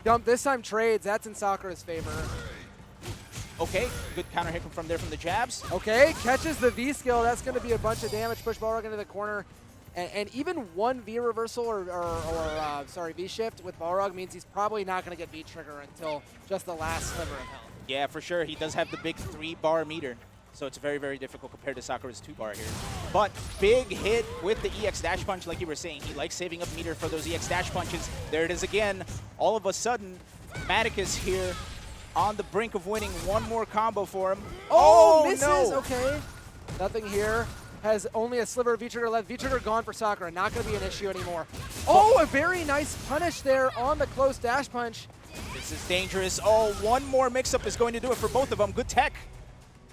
Dump this time trades. That's in Sakura's favor. Okay, good counter hit from there from the jabs. Okay, catches the V skill. That's going to be a bunch of damage. Push Balrog into the corner. And even one V reversal or V shift with Balrog means he's probably not going to get V trigger until just the last sliver of health. Yeah, for sure. He does have the big 3-bar meter. So it's very, very difficult compared to Sakura's 2-bar here. But big hit with the EX dash punch, like you were saying. He likes saving up meter for those EX dash punches. There it is again. All of a sudden, Mattikus here on the brink of winning one more combo for him. Oh, misses. No. Okay. Nothing here. Has only a sliver of V-trigger left. V-trigger gone for Sakura. Not going to be an issue anymore. Oh, a very nice punish there on the close dash punch. This is dangerous. Oh, one more mix-up is going to do it for both of them. Good tech.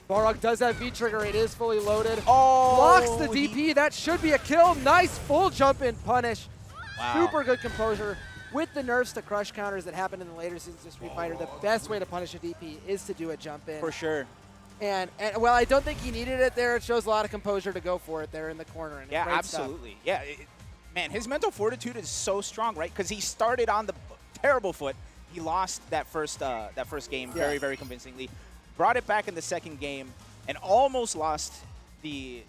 Balrog does have V-trigger. It is fully loaded. Oh, blocks the DP. That should be a kill. Nice full jump in punish. Wow. Super good composure. With the nerfs to crush counters that happened in the later seasons of Street Fighter, the best way to punish a DP is to do a jump in. For sure. And well, I don't think he needed it there. It shows a lot of composure to go for it there in the corner. And Yeah, great absolutely. Stuff. Yeah, man, his mental fortitude is so strong, right? Because he started on the terrible foot. He lost that first game very, very convincingly. Brought it back in the second game and almost lost the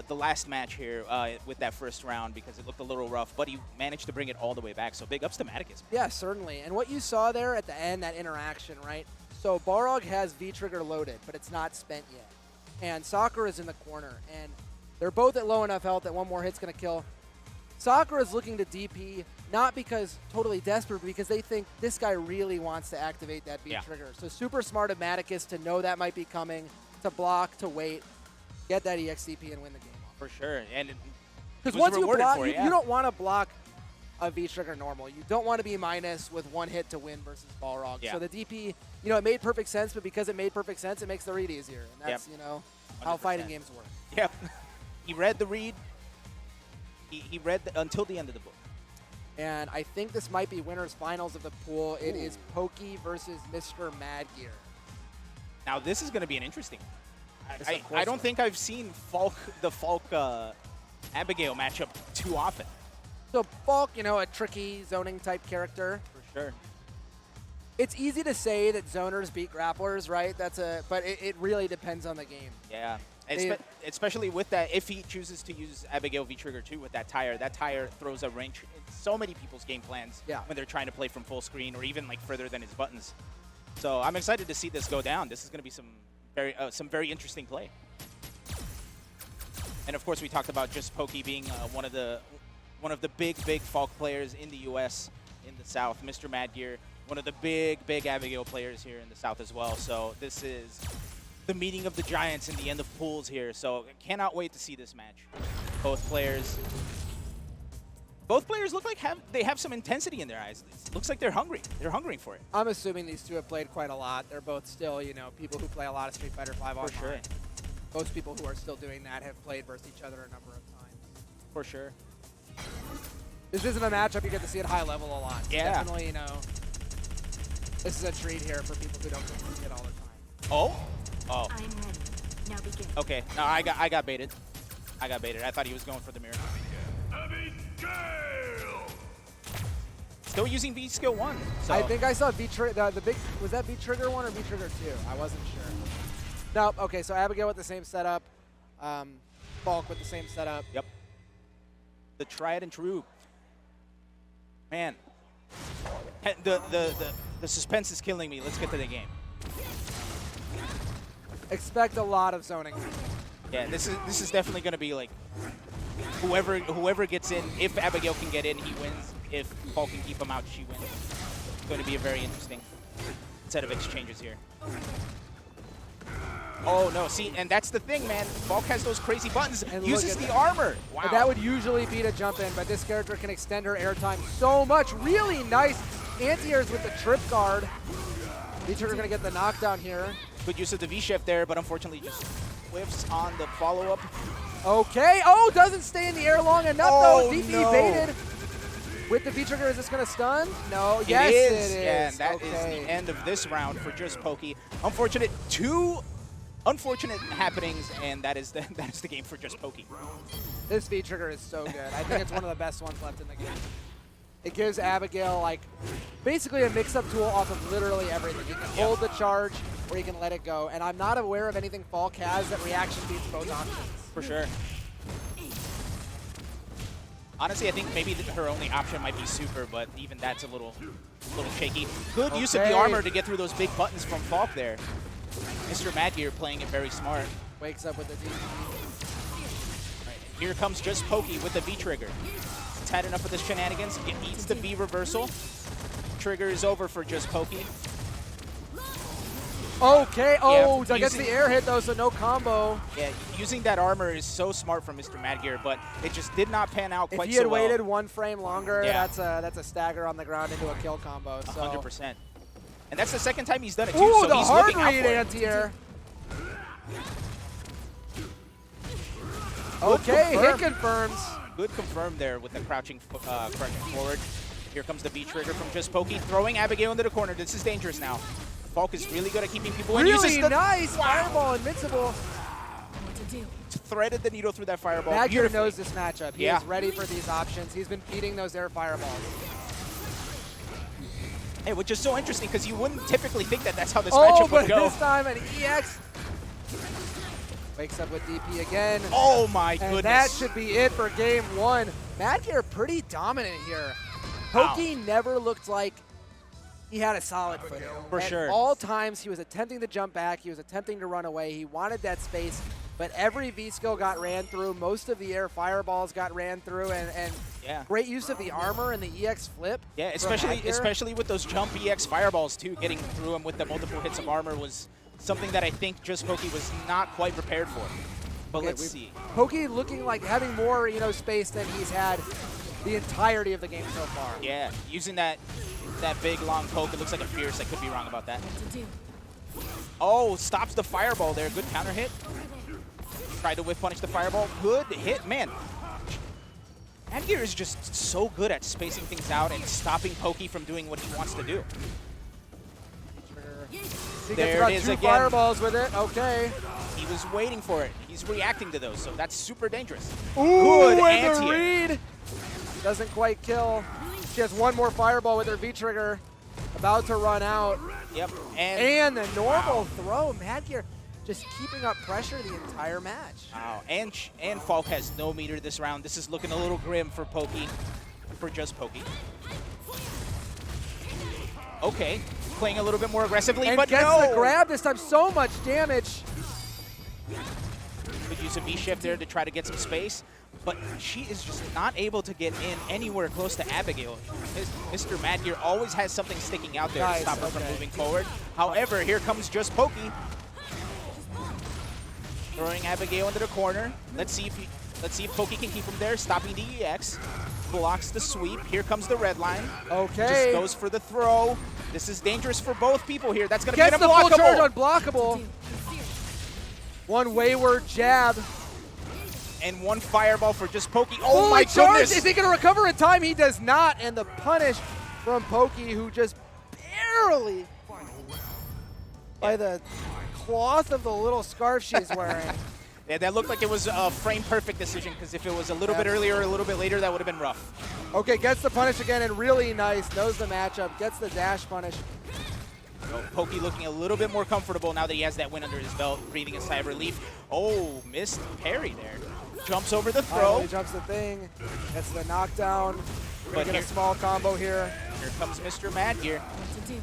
last match here with that first round because it looked a little rough, but he managed to bring it all the way back. So big ups to Mattikus. Yeah, certainly. And what you saw there at the end, that interaction, right? So Balrog has V-trigger loaded, but it's not spent yet. And Sakura's in the corner, and they're both at low enough health that one more hit's going to kill. Sakura's looking to DP, not because totally desperate, but because they think this guy really wants to activate that V-trigger. So super smart of Mattikus to know that might be coming, to block, to wait, get that EXDP and win the game. For sure. And because once you block, you don't want to block a V-trigger normal. You don't want to be minus with one hit to win versus Balrog. Yeah. So the DP, you know, it made perfect sense, but because it made perfect sense, it makes the read easier. And that's, you know, how 100%. fighting games work. Yep. He read the read. He read until the end of the book. And I think this might be winners finals of the pool. It is Pokey versus Mr. Mad Gear. Now this is going to be an interesting one. This, of course, I don't think I've seen the Falke Abigail matchup too often. So Falke, you know, a tricky zoning type character. For Sure. It's easy to say that zoners beat grapplers, right? But it really depends on the game. Yeah. They- Especially with that, if he chooses to use Abigail V-Trigger too with that tire throws a wrench in so many people's game plans when they're trying to play from full screen or even like further than his buttons. So I'm excited to see this go down. This is going to be some very interesting play. And of course, we talked about just Pokey being one of the big Falke players in the U.S. in the South. Mr. Mad Gear, one of the big Abigail players here in the South as well. So this is the meeting of the giants in the end of pools here. So I cannot wait to see this match. Both players look like they have some intensity in their eyes. It looks like they're hungry. They're hungering for it. I'm assuming these two have played quite a lot. They're both still, people who play a lot of Street Fighter 5 online. For sure. Most people who are still doing that have played versus each other a number of times. For sure. This isn't a matchup you get to see at high level a lot. Yeah. Definitely, this is a treat here for people who don't get to see it all the time. Oh. I'm ready. Now begin. Okay. No, I got baited. I thought he was going for the mirror. Abigail! Still using V skill 1. So I think I saw V-Trigger, was that V-Trigger 1 or V-Trigger 2? I wasn't sure. Nope, okay, so Abigail with the same setup, Falke with the same setup. Yep. The tried and true. Man. The suspense is killing me. Let's get to the game. Expect a lot of zoning. Yeah, this is definitely going to be like whoever gets in. If Abigail can get in, he wins. If Falke can keep him out, she wins. It's going to be a very interesting set of exchanges here. Oh no! See, and that's the thing, man. Falke has those crazy buttons. And Uses the armor. Wow. And that would usually be to jump in, but this character can extend her airtime so much. Really nice anti-airs with the trip guard. V-Trigger gonna get the knockdown here. Good use of the V-shift there, but unfortunately just whiffs on the follow-up. Okay. Oh, doesn't stay in the air long enough Oh, though. DP no. baited. With the V-Trigger, is this gonna stun? No. It Yes, is. it is. Yeah, and that is okay. the end of this round for just Pokey. Two unfortunate happenings, and that is the game for just Pokey. This V-Trigger is so good. I think it's one of the best ones left in the game. It gives Abigail, like, basically a mix-up tool off of literally everything. You can hold the charge, or you can let it go. And I'm not aware of anything Falke has that reaction beats both options. For sure. Honestly, I think maybe her only option might be super, but even that's a little shaky. Good use of the armor to get through those big buttons from Falke there. Mr. Mad Gear playing it very smart. Wakes up with the DP. Right, here comes just Pokey with the V-Trigger. It's had enough of this shenanigans. It eats the V reversal. Trigger is over for just Pokey. Okay, oh, Yeah, gets the air hit though, so no combo. Yeah, using that armor is so smart from Mr. Mad Gear, but it just did not pan out quite so well. If he had waited 1 frame longer, Yeah. that's a stagger on the ground into a kill combo. So. 100%. And that's the second time he's done it too, Ooh, so the he's hard looking out read for it. anti-air. Okay, hit confirms. Good confirm there with the crouching forward. Here comes the V-Trigger from just Pokey, throwing Abigail into the corner. This is dangerous now. Falke is really good at keeping people in. Really Uses the nice fireball, invincible. What to do? threaded the needle through that fireball. Mad Gear beautifully. knows this matchup. He is ready for these options. He's been feeding those air fireballs. Hey, which is so interesting because you wouldn't typically think that that's how this matchup would go. Oh, but this time an EX. Wakes up with DP again. Oh my and goodness. that should be it for game one. Mad Gear pretty dominant here. Pokey never looked like he had a solid footing. For At sure. all times, he was attempting to jump back. He was attempting to run away. He wanted that space, but every V-skill got ran through. Most of the air fireballs got ran through, and great use of the armor and the EX flip. Yeah, especially with those jump EX fireballs too. Getting through them with the multiple hits of armor was something that I think just Pokey was not quite prepared for. But let's see. Pokey looking like having more, space than he's had the entirety of the game so far. Yeah, using that big long poke. It looks like a fierce. I could be wrong about that. Oh, stops the fireball there. Good counter hit. Tried to whiff punish the fireball. Good hit, man. Mad Gear is just so good at spacing things out and stopping Pokey from doing what he wants to do. He gets There about it is 2 again. fireballs with it. Okay. He was waiting for it. He's reacting to those, so that's super dangerous. Ooh, Good and the anti-air. read. Doesn't quite kill. She has one more fireball with her V-trigger. About to run out. Yep. And the normal throw. Madgear just keeping up pressure the entire match. Wow. And Falke has no meter this round. This is looking a little grim for Pokey. For just Pokey. Okay. Playing a little bit more aggressively, And but gets no! the grab this time. So much damage. Could use a V-shift there to try to get some space. But she is just not able to get in anywhere close to Abigail. Mr. Madgear always has something sticking out there to stop her from moving forward. However, here comes just Pokey. Throwing Abigail into the corner. Let's see if Pokey can keep him there, stopping the EX. Blocks the sweep. Here comes the red line. Okay. Just goes for the throw. This is dangerous for both people here. That's going to Gets be the full charge unblockable. unblockable. One wayward jab. And one fireball for just Pokey. Oh Fully my charged. goodness! Is he going to recover in time? He does not. And the punish from Pokey, who just barely, by the cloth of the little scarf she's wearing. Yeah, that looked like it was a frame-perfect decision, because if it was a little bit earlier or a little bit later, that would have been rough. Okay, gets the punish again, and really nice. Knows the matchup. Gets the dash punish. So Pokey looking a little bit more comfortable now that he has that win under his belt, breathing a sigh of relief. Oh, missed parry there. Jumps over the throw. Finally jumps the thing. Gets the knockdown. We're going to get a small combo here. Here comes Mr. Madgear. What to do?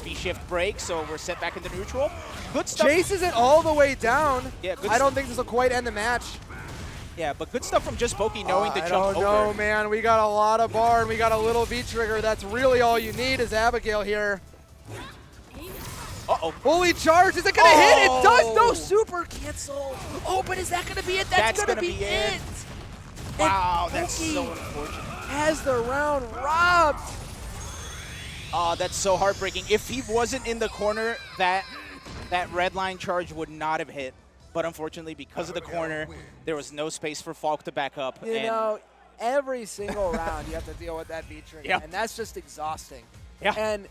B-shift break, so we're set back into neutral. Good stuff. Chases it all the way down. Yeah, good I don't think this will quite end the match. Yeah, but good stuff from just Pokey knowing to I jump don't over. know, man. We got a lot of bar, and we got a little V-trigger. That's really all you need is Abigail here. Uh-oh. Fully charged. Is it going to hit? It does. No Oh. super cancel. Oh, but is that going to be it? That's going to be it. Wow, And that's so Pokey unfortunate. has the round robbed. Oh, that's so heartbreaking. If he wasn't in the corner, that red line charge would not have hit. But unfortunately, because of the corner, there was no space for Falke to back up. You know, every single round you have to deal with that V-trigger, Yep. and that's just exhausting. Yeah. And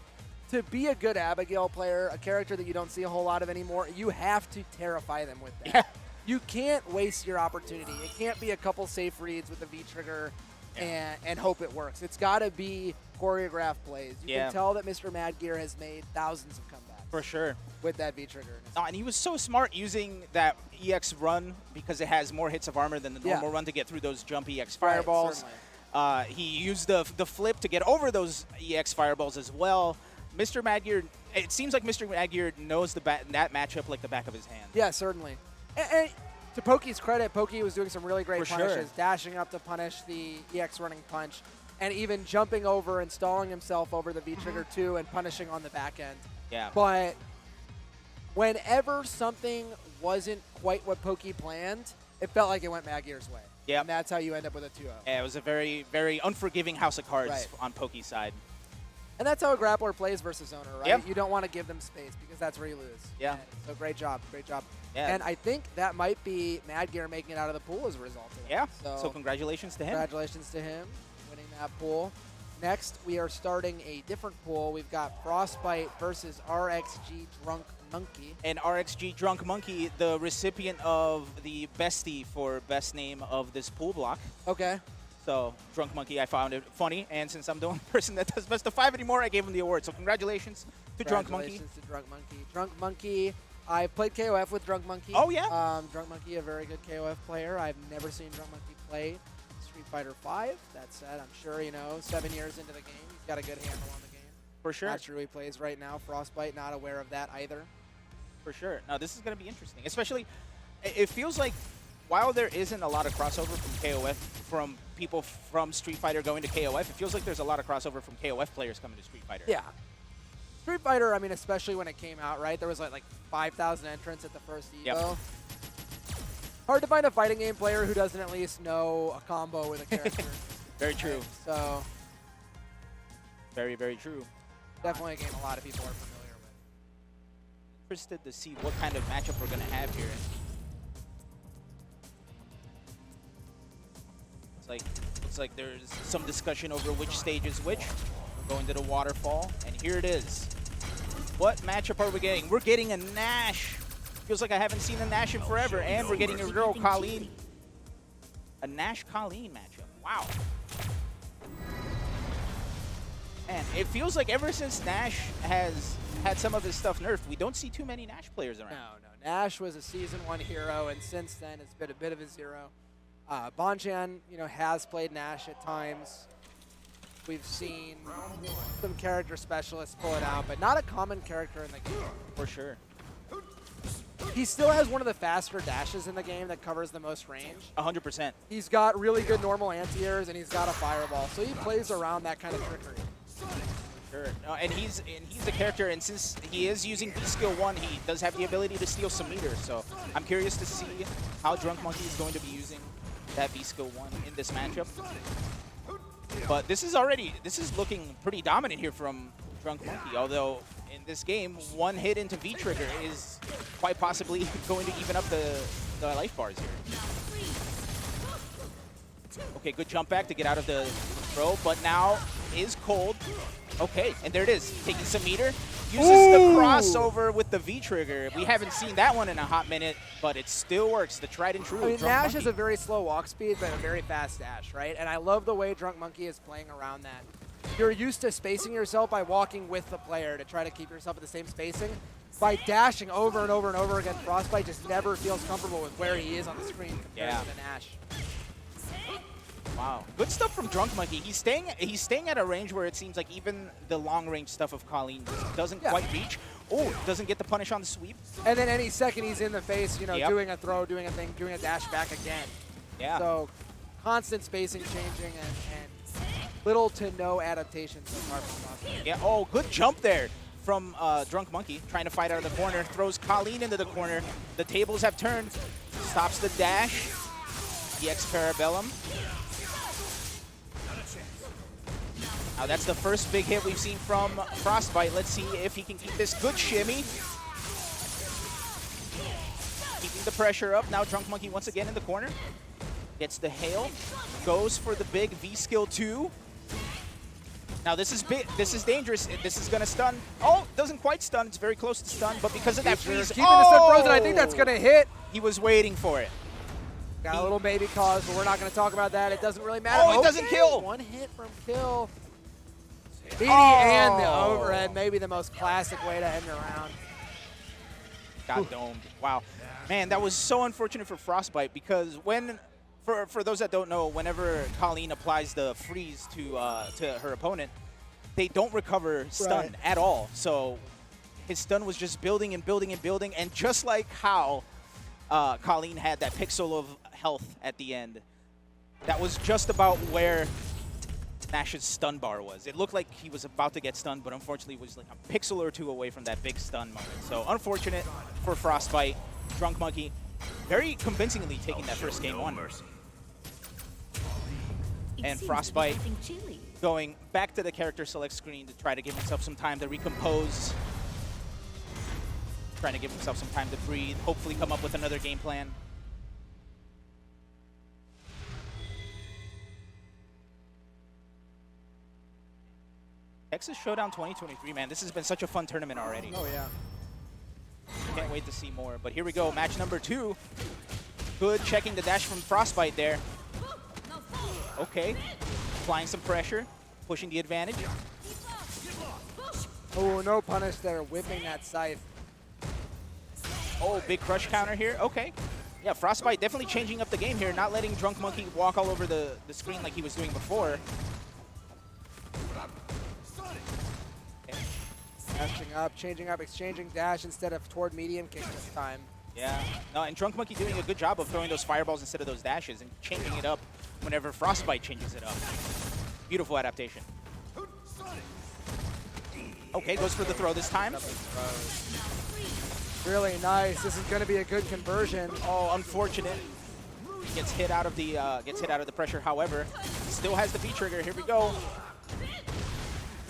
to be a good Abigail player, a character that you don't see a whole lot of anymore, you have to terrify them with that. Yeah. You can't waste your opportunity. It can't be a couple safe reads with the V-trigger and hope it works. It's got to be choreographed plays. You can tell that Mr. Madgear has made thousands of comebacks. For sure. With that V-trigger. No, and he was so smart using that EX run because it has more hits of armor than the normal run to get through those jump EX fireballs. Right, he used the flip to get over those EX fireballs as well. Mr. Madgear, it seems like Mr. Madgear knows that matchup like the back of his hand. Yeah, certainly. And to Pokey's credit, Pokey was doing some really great punishes, dashing up to punish the EX running punch, and even jumping over and stalling himself over the V-trigger too and punishing on the back end. Yeah. But whenever something wasn't quite what Pokey planned, it felt like it went Madgear's way. Yeah. And that's how you end up with a 2-0. Yeah, it was a very, very unforgiving house of cards on Pokey's side. And that's how a grappler plays versus owner, right? Yep. You don't want to give them space because that's where you lose. Yeah. And so great job, great job. Yeah. And I think that might be Madgear making it out of the pool as a result of that. Yeah. So congratulations to him. Congratulations to him winning that pool. Next, we are starting a different pool. We've got FrostBite versus RXG DrunkMonkey. And RXG DrunkMonkey, the recipient of the bestie for best name of this pool block. Okay. So DrunkMonkey, I found it funny, and since I'm the only person that does best of 5 anymore, I gave him the award. So congratulations to DrunkMonkey. Congratulations to DrunkMonkey. DrunkMonkey, I've played KOF with DrunkMonkey. Oh, yeah? DrunkMonkey, a very good KOF player. I've never seen DrunkMonkey play Street Fighter V. That said, I'm sure, 7 years into the game, he's got a good handle on the game. For sure. Not sure who he plays right now. FrostBite, not aware of that either. For sure. Now, this is going to be interesting. Especially, it feels like while there isn't a lot of crossover from KOF, from people from Street Fighter going to KOF, it feels like there's a lot of crossover from KOF players coming to Street Fighter. Yeah. Street Fighter, I mean, especially when it came out, right? There was like 5,000 entrants at the first Evo. Yep. Hard to find a fighting game player who doesn't at least know a combo with a character. Very true. Right? So very, very true. definitely a game a lot of people are familiar with. Interested to see what kind of matchup we're going to have here. Looks like there's some discussion over which stage is which. We're going to the waterfall, and here it is. What matchup are we getting? We're getting a Nash. Feels like I haven't seen a Nash in forever, and we're getting a girl Kolin. A Nash Kolin matchup. Wow. And it feels like ever since Nash has had some of his stuff nerfed, we don't see too many Nash players around. No. Nash was a Season 1 hero, and since then it's been a bit of a zero. Bonchan, has played Nash at times. We've seen some character specialists pull it out, but not a common character in the game. For sure. He still has one of the faster dashes in the game that covers the most range. 100%. He's got really good normal anti-airs, and he's got a fireball, so he plays around that kind of trickery. Sure. No, and he's a character, and since he is using B skill 1, he does have the ability to steal some meters. So I'm curious to see how DrunkMonkey is going to be using that B skill 1 in this matchup. But this is looking pretty dominant here from DrunkMonkey, although in this game, one hit into V trigger is quite possibly going to even up the life bars here. Okay, good jump back to get out of the throw, but now is cold. Okay, and there it is, taking some meter. Uses the crossover with the V trigger. We haven't seen that one in a hot minute, but it still works. The tried and true. I mean, Nash has a very slow walk speed, but a very fast dash, right? And I love the way DrunkMonkey is playing around that. You're used to spacing yourself by walking with the player to try to keep yourself at the same spacing. By dashing over and over and over again, FrostBite just never feels comfortable with where he is on the screen compared to the Nash. Wow, good stuff from DrunkMonkey. He's staying at a range where it seems like even the long range stuff of Kolin doesn't quite reach. Oh, doesn't get the punish on the sweep. And then any second he's in the face, doing a throw, doing a thing, doing a dash back again. Yeah. So constant spacing changing and little to no adaptation so far from FrostBite. Yeah. Oh, good jump there from DrunkMonkey, trying to fight out of the corner. Throws Kolin into the corner. The tables have turned. Stops the dash. The X Parabellum. Now that's the first big hit we've seen from FrostBite. Let's see if he can keep this good shimmy. Keeping the pressure up. Now DrunkMonkey once again in the corner. Gets the hail. Goes for the big V skill 2. Now this is big. This is dangerous. This is gonna stun. Oh, doesn't quite stun. It's very close to stun, but because of that freeze, keeping the stun frozen, I think that's gonna hit. He was waiting for it. Got a little maybe cause, but we're not gonna talk about that. It doesn't really matter. Oh, it doesn't kill. One hit from kill. BD and the overhead, maybe the most classic way to end the round. Got domed. Wow. Man, that was so unfortunate for FrostBite because for those that don't know, whenever Kolin applies the freeze to her opponent, they don't recover stun at all. So his stun was just building and building and building, and just like how Kolin had that pixel of health at the end, that was just about where Nash's stun bar was. It looked like he was about to get stunned, but unfortunately was like a pixel or two away from that big stun moment. So unfortunate for FrostBite. DrunkMonkey very convincingly taking that first game one. And FrostBite going back to the character select screen to try to give himself some time to recompose. Trying to give himself some time to breathe, hopefully come up with another game plan. Texas Showdown 2023, man, this has been such a fun tournament already. Oh, yeah. Can't wait to see more. But here we go, match number 2. Good checking the dash from FrostBite there. Okay, applying some pressure, pushing the advantage. Oh, no punish there, whipping that scythe. Oh, big crush counter here. Okay. Yeah, FrostBite definitely changing up the game here, not letting DrunkMonkey walk all over the screen like he was doing before. Dashing up, changing up, exchanging dash instead of toward medium kick this time. Yeah. No, and DrunkMonkey doing a good job of throwing those fireballs instead of those dashes and changing it up whenever FrostBite changes it up. Beautiful adaptation. Okay, goes for the throw this time. Really nice. This is going to be a good conversion. Oh, unfortunate. Gets hit out of the pressure. However, still has the V trigger. Here we go.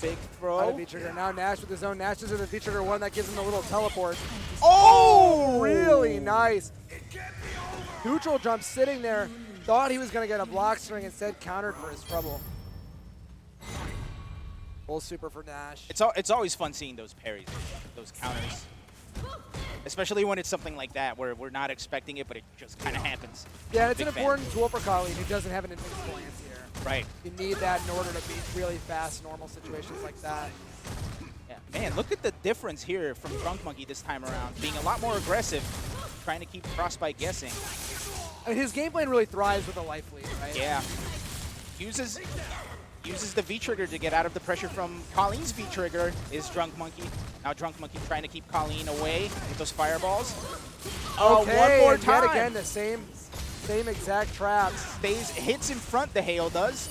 Big throw. V trigger. Now Nash with his own. Nash is in the V trigger one that gives him a little teleport. Oh, really nice. Neutral jump sitting there. Thought he was going to get a block string, instead countered for his trouble. Full super for Nash. It's always fun seeing those parries, those counters. Especially when it's something like that where we're not expecting it, but it just kind of happens. Yeah, it's an important tool for Colin who doesn't have an invincible anti-air. Right. You need that in order to beat really fast, normal situations like that. Yeah. Man, look at the difference here from DrunkMonkey this time around. Being a lot more aggressive, trying to keep FrostBite guessing. I mean, his game plan really thrives with a life lead, right? Yeah. Uses the V-trigger to get out of the pressure from Colin's V-trigger is DrunkMonkey. Now DrunkMonkey trying to keep Colin away with those fireballs. Oh, Okay, one more and time. yet again, the same exact traps. Hits in front, the hail does.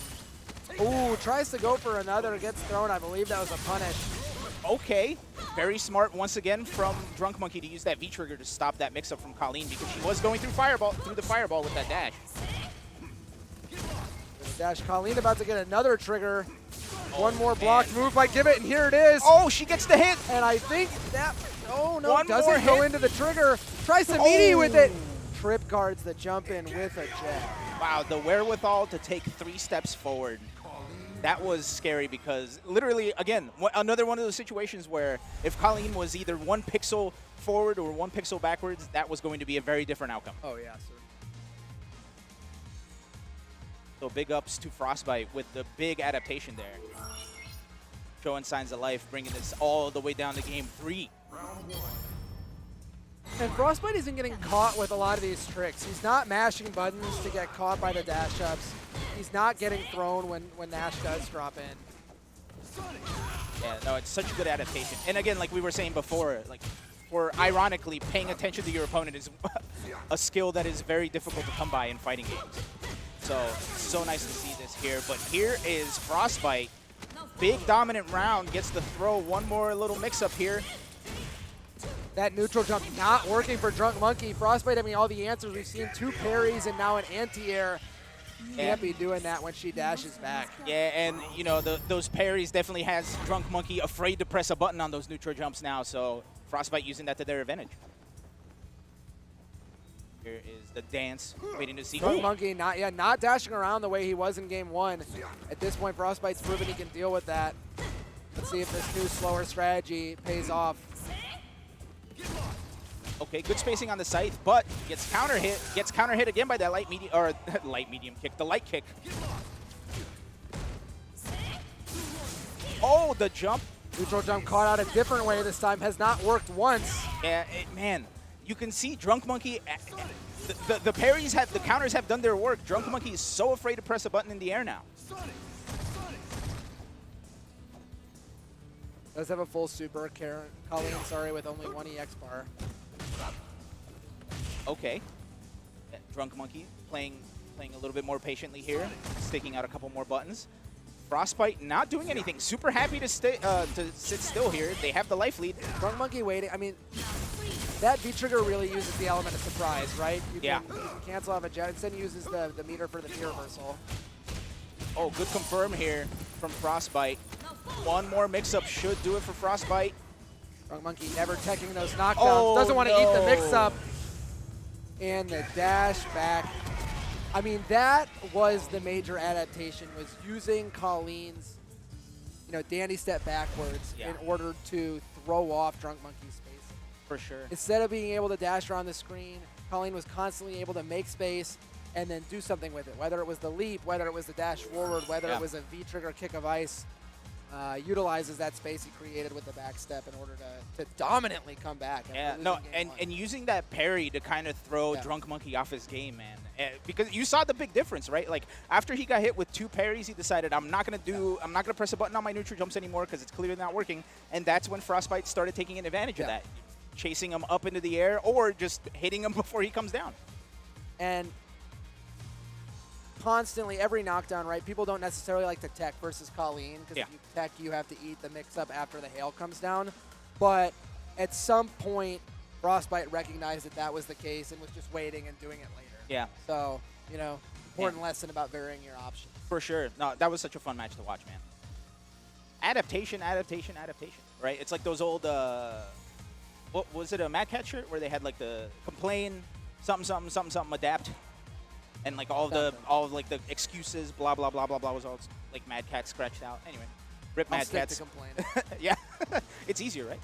Ooh, tries to go for another, gets thrown. I believe that was a punish. Okay. Very smart once again from DrunkMonkey to use that V-trigger to stop that mix-up from Colin because she was going through the fireball with that dash. Dash, Colin about to get another trigger. One more man. blocked move by Gibbet, and here it is. Oh, she gets the hit. And I think that, oh no, One more doesn't go hit. into the trigger. Tries to meaty with it. Trip guards the jump in with a jet. Wow, the wherewithal to take 3 steps forward. That was scary because literally, again, another one of those situations where if Colin was either 1 pixel forward or 1 pixel backwards, that was going to be a very different outcome. Oh yeah, sir. So big ups to FrostBite with the big adaptation there. Showing signs of life, bringing this all the way down to game 3. And FrostBite isn't getting caught with a lot of these tricks. He's not mashing buttons to get caught by the dash ups. He's not getting thrown when Nash does drop in. Yeah, no, it's such a good adaptation. And again, like we were saying before, like, or ironically, paying attention to your opponent is a skill that is very difficult to come by in fighting games. So nice to see this here. But here is FrostBite. Big dominant round, gets to throw one more little mix-up here. That neutral jump not working for DrunkMonkey. FrostBite having all the answers. We've seen 2 parries and now an anti-air. Can't be doing that when she dashes back. Yeah, and you know, those parries definitely has DrunkMonkey afraid to press a button on those neutral jumps now, so FrostBite using that to their advantage. Here is the dance, waiting to see. DrunkMonkey not dashing around the way he was in game 1. At this point, FrostBite's proven he can deal with that. Let's see if this new slower strategy pays off. Okay, good spacing on the scythe, but gets counter hit again by that light medium kick, the light kick. Oh, the jump. Neutral jump caught out a different way this time. Has not worked once. Yeah, man, you can see DrunkMonkey. The parries the counters have done their work. DrunkMonkey is so afraid to press a button in the air now. Does have a full super. Colin, sorry, with only 1 EX bar. Okay. DrunkMonkey playing a little bit more patiently here, sticking out a couple more buttons. FrostBite not doing anything. Super happy to sit still here. They have the life lead. DrunkMonkey waiting. I mean, that V-trigger really uses the element of surprise, right? You can cancel off a jet. Instead, uses the meter for the T reversal. Oh, good confirm here from FrostBite. One more mix-up should do it for FrostBite. DrunkMonkey never teching those knockdowns. Oh, Doesn't want to eat the no. mix-up. And the dash back. I mean, that was the major adaptation, was using Colin's, dandy step backwards in order to throw off DrunkMonkey's space. For sure. Instead of being able to dash around the screen, Colin was constantly able to make space and then do something with it, whether it was the leap, whether it was the dash forward, whether it was a V-trigger kick of ice. Utilizes that space he created with the back step in order to dominantly come back. And using that parry to kind of throw DrunkMonkey off his game, man. Because you saw the big difference, right? Like after he got hit with 2 parries, he decided I'm not gonna press a button on my neutral jumps anymore because it's clearly not working. And that's when FrostBite started taking advantage of that, chasing him up into the air or just hitting him before he comes down. And constantly, every knockdown, right? People don't necessarily like to tech versus Colin because if you tech, you have to eat the mix-up after the hail comes down. But at some point, FrostBite recognized that was the case and was just waiting and doing it later. Yeah. So, important lesson about varying your options. For sure. No, that was such a fun match to watch, man. Adaptation, right? It's like those old, what was it, a Mad Cat shirt where they had like the complain, something, adapt. And like all of like the excuses, blah blah blah blah blah, was all like Mad Cat scratched out. Anyway, rip Mad Cats. To complain. Yeah, it's easier, right?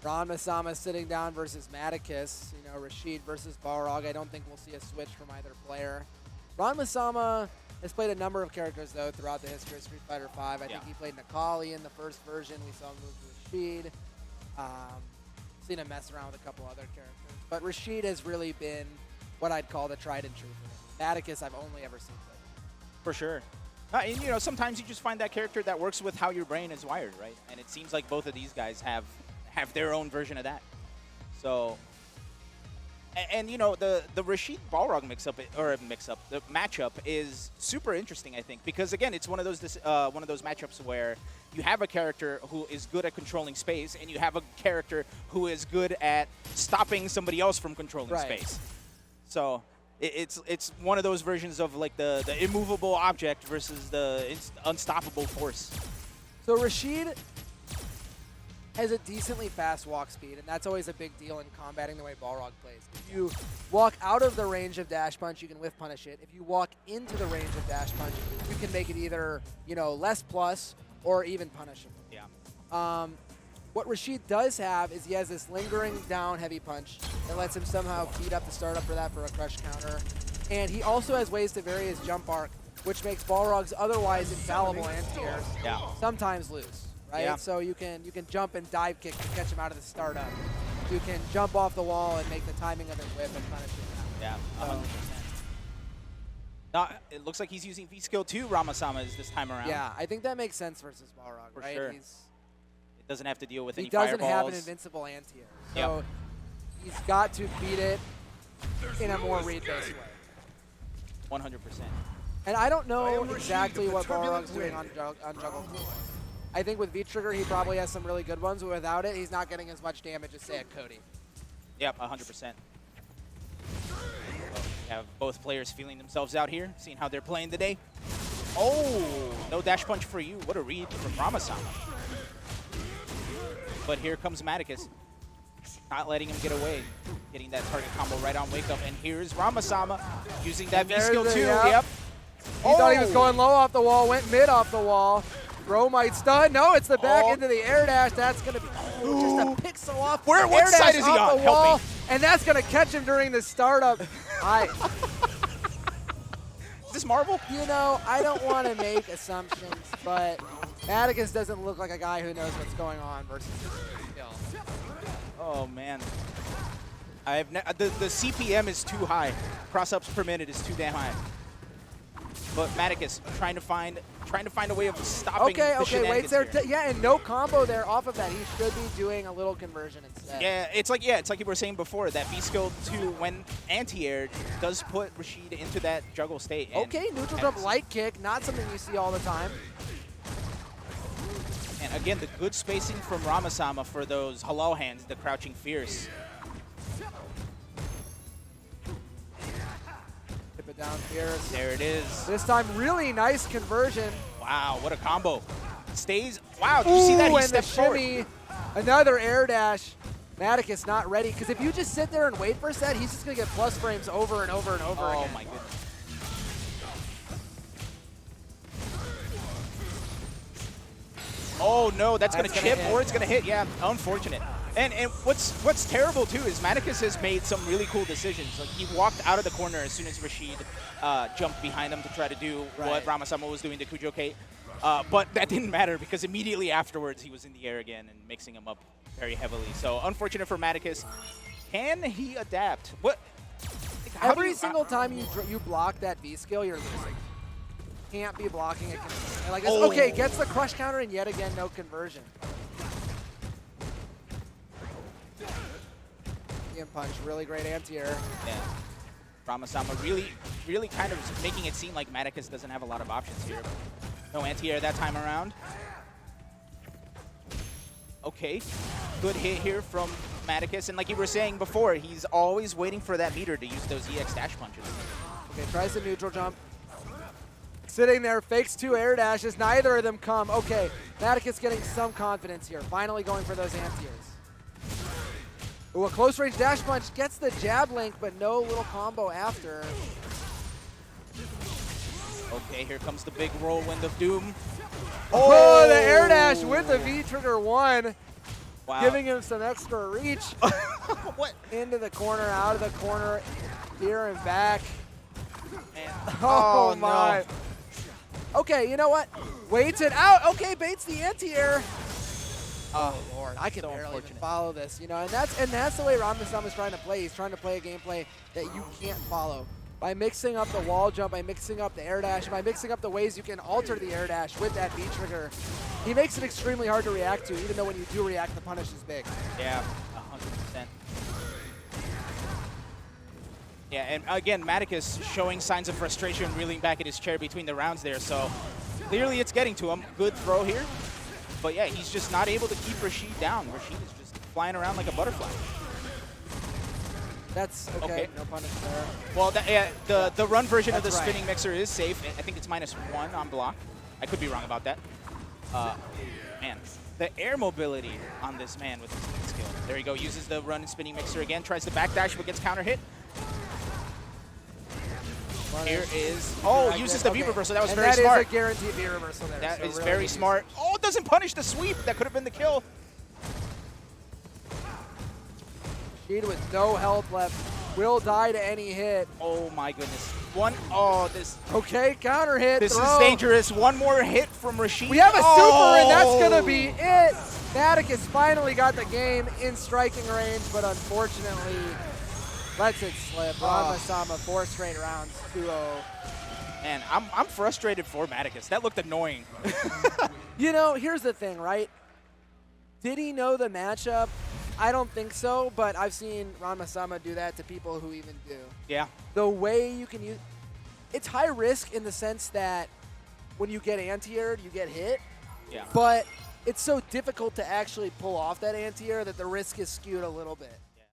RanmaSama sitting down versus Mattikus. Rashid versus Balrog. I don't think we'll see a switch from either player. RanmaSama has played a number of characters, though, throughout the history of Street Fighter V. I think he played Nakali in the first version. We saw him move to Rashid. Seen him mess around with a couple other characters. But Rashid has really been what I'd call the tried and true for him. Mattikus I've only ever seen play. For sure. And, you know, sometimes you just find that character that works with how your brain is wired, right? And it seems like both of these guys have their own version of that. So, and you know, the Rashid Balrog the matchup is super interesting, I think, because again, it's one of those matchups where you have a character who is good at controlling space, and you have a character who is good at stopping somebody else from controlling space. So it's one of those versions of like the immovable object versus the unstoppable force. So Rashid has a decently fast walk speed, and that's always a big deal in combating the way Balrog plays. If you walk out of the range of dash punch, you can whiff punish it. If you walk into the range of dash punch, you can make it either, you know, less plus or even punishable. Yeah. What Rashid does have is he has this lingering down heavy punch that lets him somehow feed up the startup for that for a crush counter. And he also has ways to vary his jump arc, which makes Balrog's otherwise infallible anti-airs sometimes lose. Right, so you can jump and dive kick to catch him out of the startup. You can jump off the wall and make the timing of his whip and punish him. Yeah, 100%. Now, it looks like he's using V skill 2 RanmaSama is this time around. Yeah, I think that makes sense versus Balrog, For right? sure. It doesn't have to deal with any He doesn't fireballs. have an invincible anti-air, so he's got to beat it in a more read-based way. 100%. And I don't know Rashid exactly of the what turbulent Balrog's doing on wind. Juggle. I think with V-Trigger, he probably has some really good ones, but without it, he's not getting as much damage as, say, a Cody. Yep, 100%. We have both players feeling themselves out here, seeing how they're playing today. Oh, no dash punch for you. What a read from RanmaSama. But here comes Mattikus, not letting him get away, getting that target combo right on wake up. And here's RanmaSama using that V skill too. Yep. He thought he was going low off the wall, went mid off the wall. Throw might stun. No, it's the back into the air dash. That's going to be just a pixel off. What side is he on? The wall, and that's going to catch him during the startup. Is this Marvel? You know, I don't want to make assumptions, but Mattikus doesn't look like a guy who knows what's going on versus his skill. Oh man, the CPM is too high. Cross-ups per minute is too damn high. But Mattikus trying to find a way of stopping the wait there. here. Yeah, and no combo there off of that. He should be doing a little conversion instead. Yeah, it's like you were saying before, that V skill 2 when anti-aired does put Rashid into that juggle state. Okay, neutral jump light kick, not something you see all the time. And again, the good spacing from RanmaSama for those halal hands, the crouching fierce. Tip it down fierce. There it is. This time, really nice conversion. Wow, what a combo. Stays. Wow, did you see that? He stepped shimmy, another air dash. Mattikus not ready, because if you just sit there and wait for a set, he's just going to get plus frames over and over and over again. Oh my goodness. Oh no, that's gonna chip or it's gonna hit. Yeah, unfortunate. And what's terrible too is Mattikus has made some really cool decisions. Like he walked out of the corner as soon as Rashid jumped behind him to try to do what RanmaSama was doing to Cujo Kate. But that didn't matter because immediately afterwards he was in the air again and mixing him up very heavily. So unfortunate for Mattikus. Can he adapt? What? Every single time you block that V skill, you're losing. Can't be blocking it. Like this. Okay, gets the crush counter and yet again no conversion. Punch, really great anti-air. Yeah. RanmaSama really kind of making it seem like Mattikus doesn't have a lot of options here. No anti-air that time around. Okay, good hit here from Mattikus. And like you were saying before, he's always waiting for that meter to use those EX dash punches. Okay, tries the neutral jump. Sitting there, fakes 2 air dashes. Neither of them come. Okay, Mattikus getting some confidence here. Finally going for those anti-airs. Ooh, a close range dash punch gets the jab link, but no little combo after. Okay, here comes the big whirlwind of doom. Oh, the air dash with the V-Trigger 1. Wow. Giving him some extra reach. What? Into the corner, out of the corner, here and back. And Oh, no. my. Okay, you know what? Waits it out. Okay, baits the anti-air. Oh, Lord. I can so barely even unfortunate. follow this, you know, and that's the way RanmaSama is trying to play. He's trying to play a gameplay that you can't follow. By mixing up the wall jump, by mixing up the air dash, by mixing up the ways you can alter the air dash with that B trigger, he makes it extremely hard to react to, even though when you do react, the punish is big. Yeah, 100%. Yeah, and again, Mattikus showing signs of frustration, reeling back in his chair between the rounds there, so clearly it's getting to him. Good throw here. But yeah, he's just not able to keep Rashid down. Rashid is just flying around like a butterfly. That's okay. No punish there. Well, the run version of the That's right. spinning mixer is safe. I think it's -1 on block. I could be wrong about that. Man, the air mobility on this man with his spin skill. There you go. Uses the run and spinning mixer again. Tries to backdash, but gets counter hit. Here is uses the V reversal. That was very smart. That is a guaranteed V reversal there. That so is really very good smart. Oh, it doesn't punish the sweep. That could have been the kill. Rashid with no health left will die to any hit. Oh my goodness. This Okay, counter hit. is throw. dangerous. One more hit from Rashid. We have a super, and that's Oh! gonna be it. Mattikus finally got the game in striking range, but unfortunately lets it slip. RanmaSama 4 straight rounds, 2-0. Man, I'm frustrated for Mattikus. That looked annoying. You know, here's the thing, right? Did he know the matchup? I don't think so, but I've seen RanmaSama do that to people who even do. Yeah. The way you can use it's high risk in the sense that when you get anti-aired, you get hit. Yeah. But it's so difficult to actually pull off that anti-air that the risk is skewed a little bit.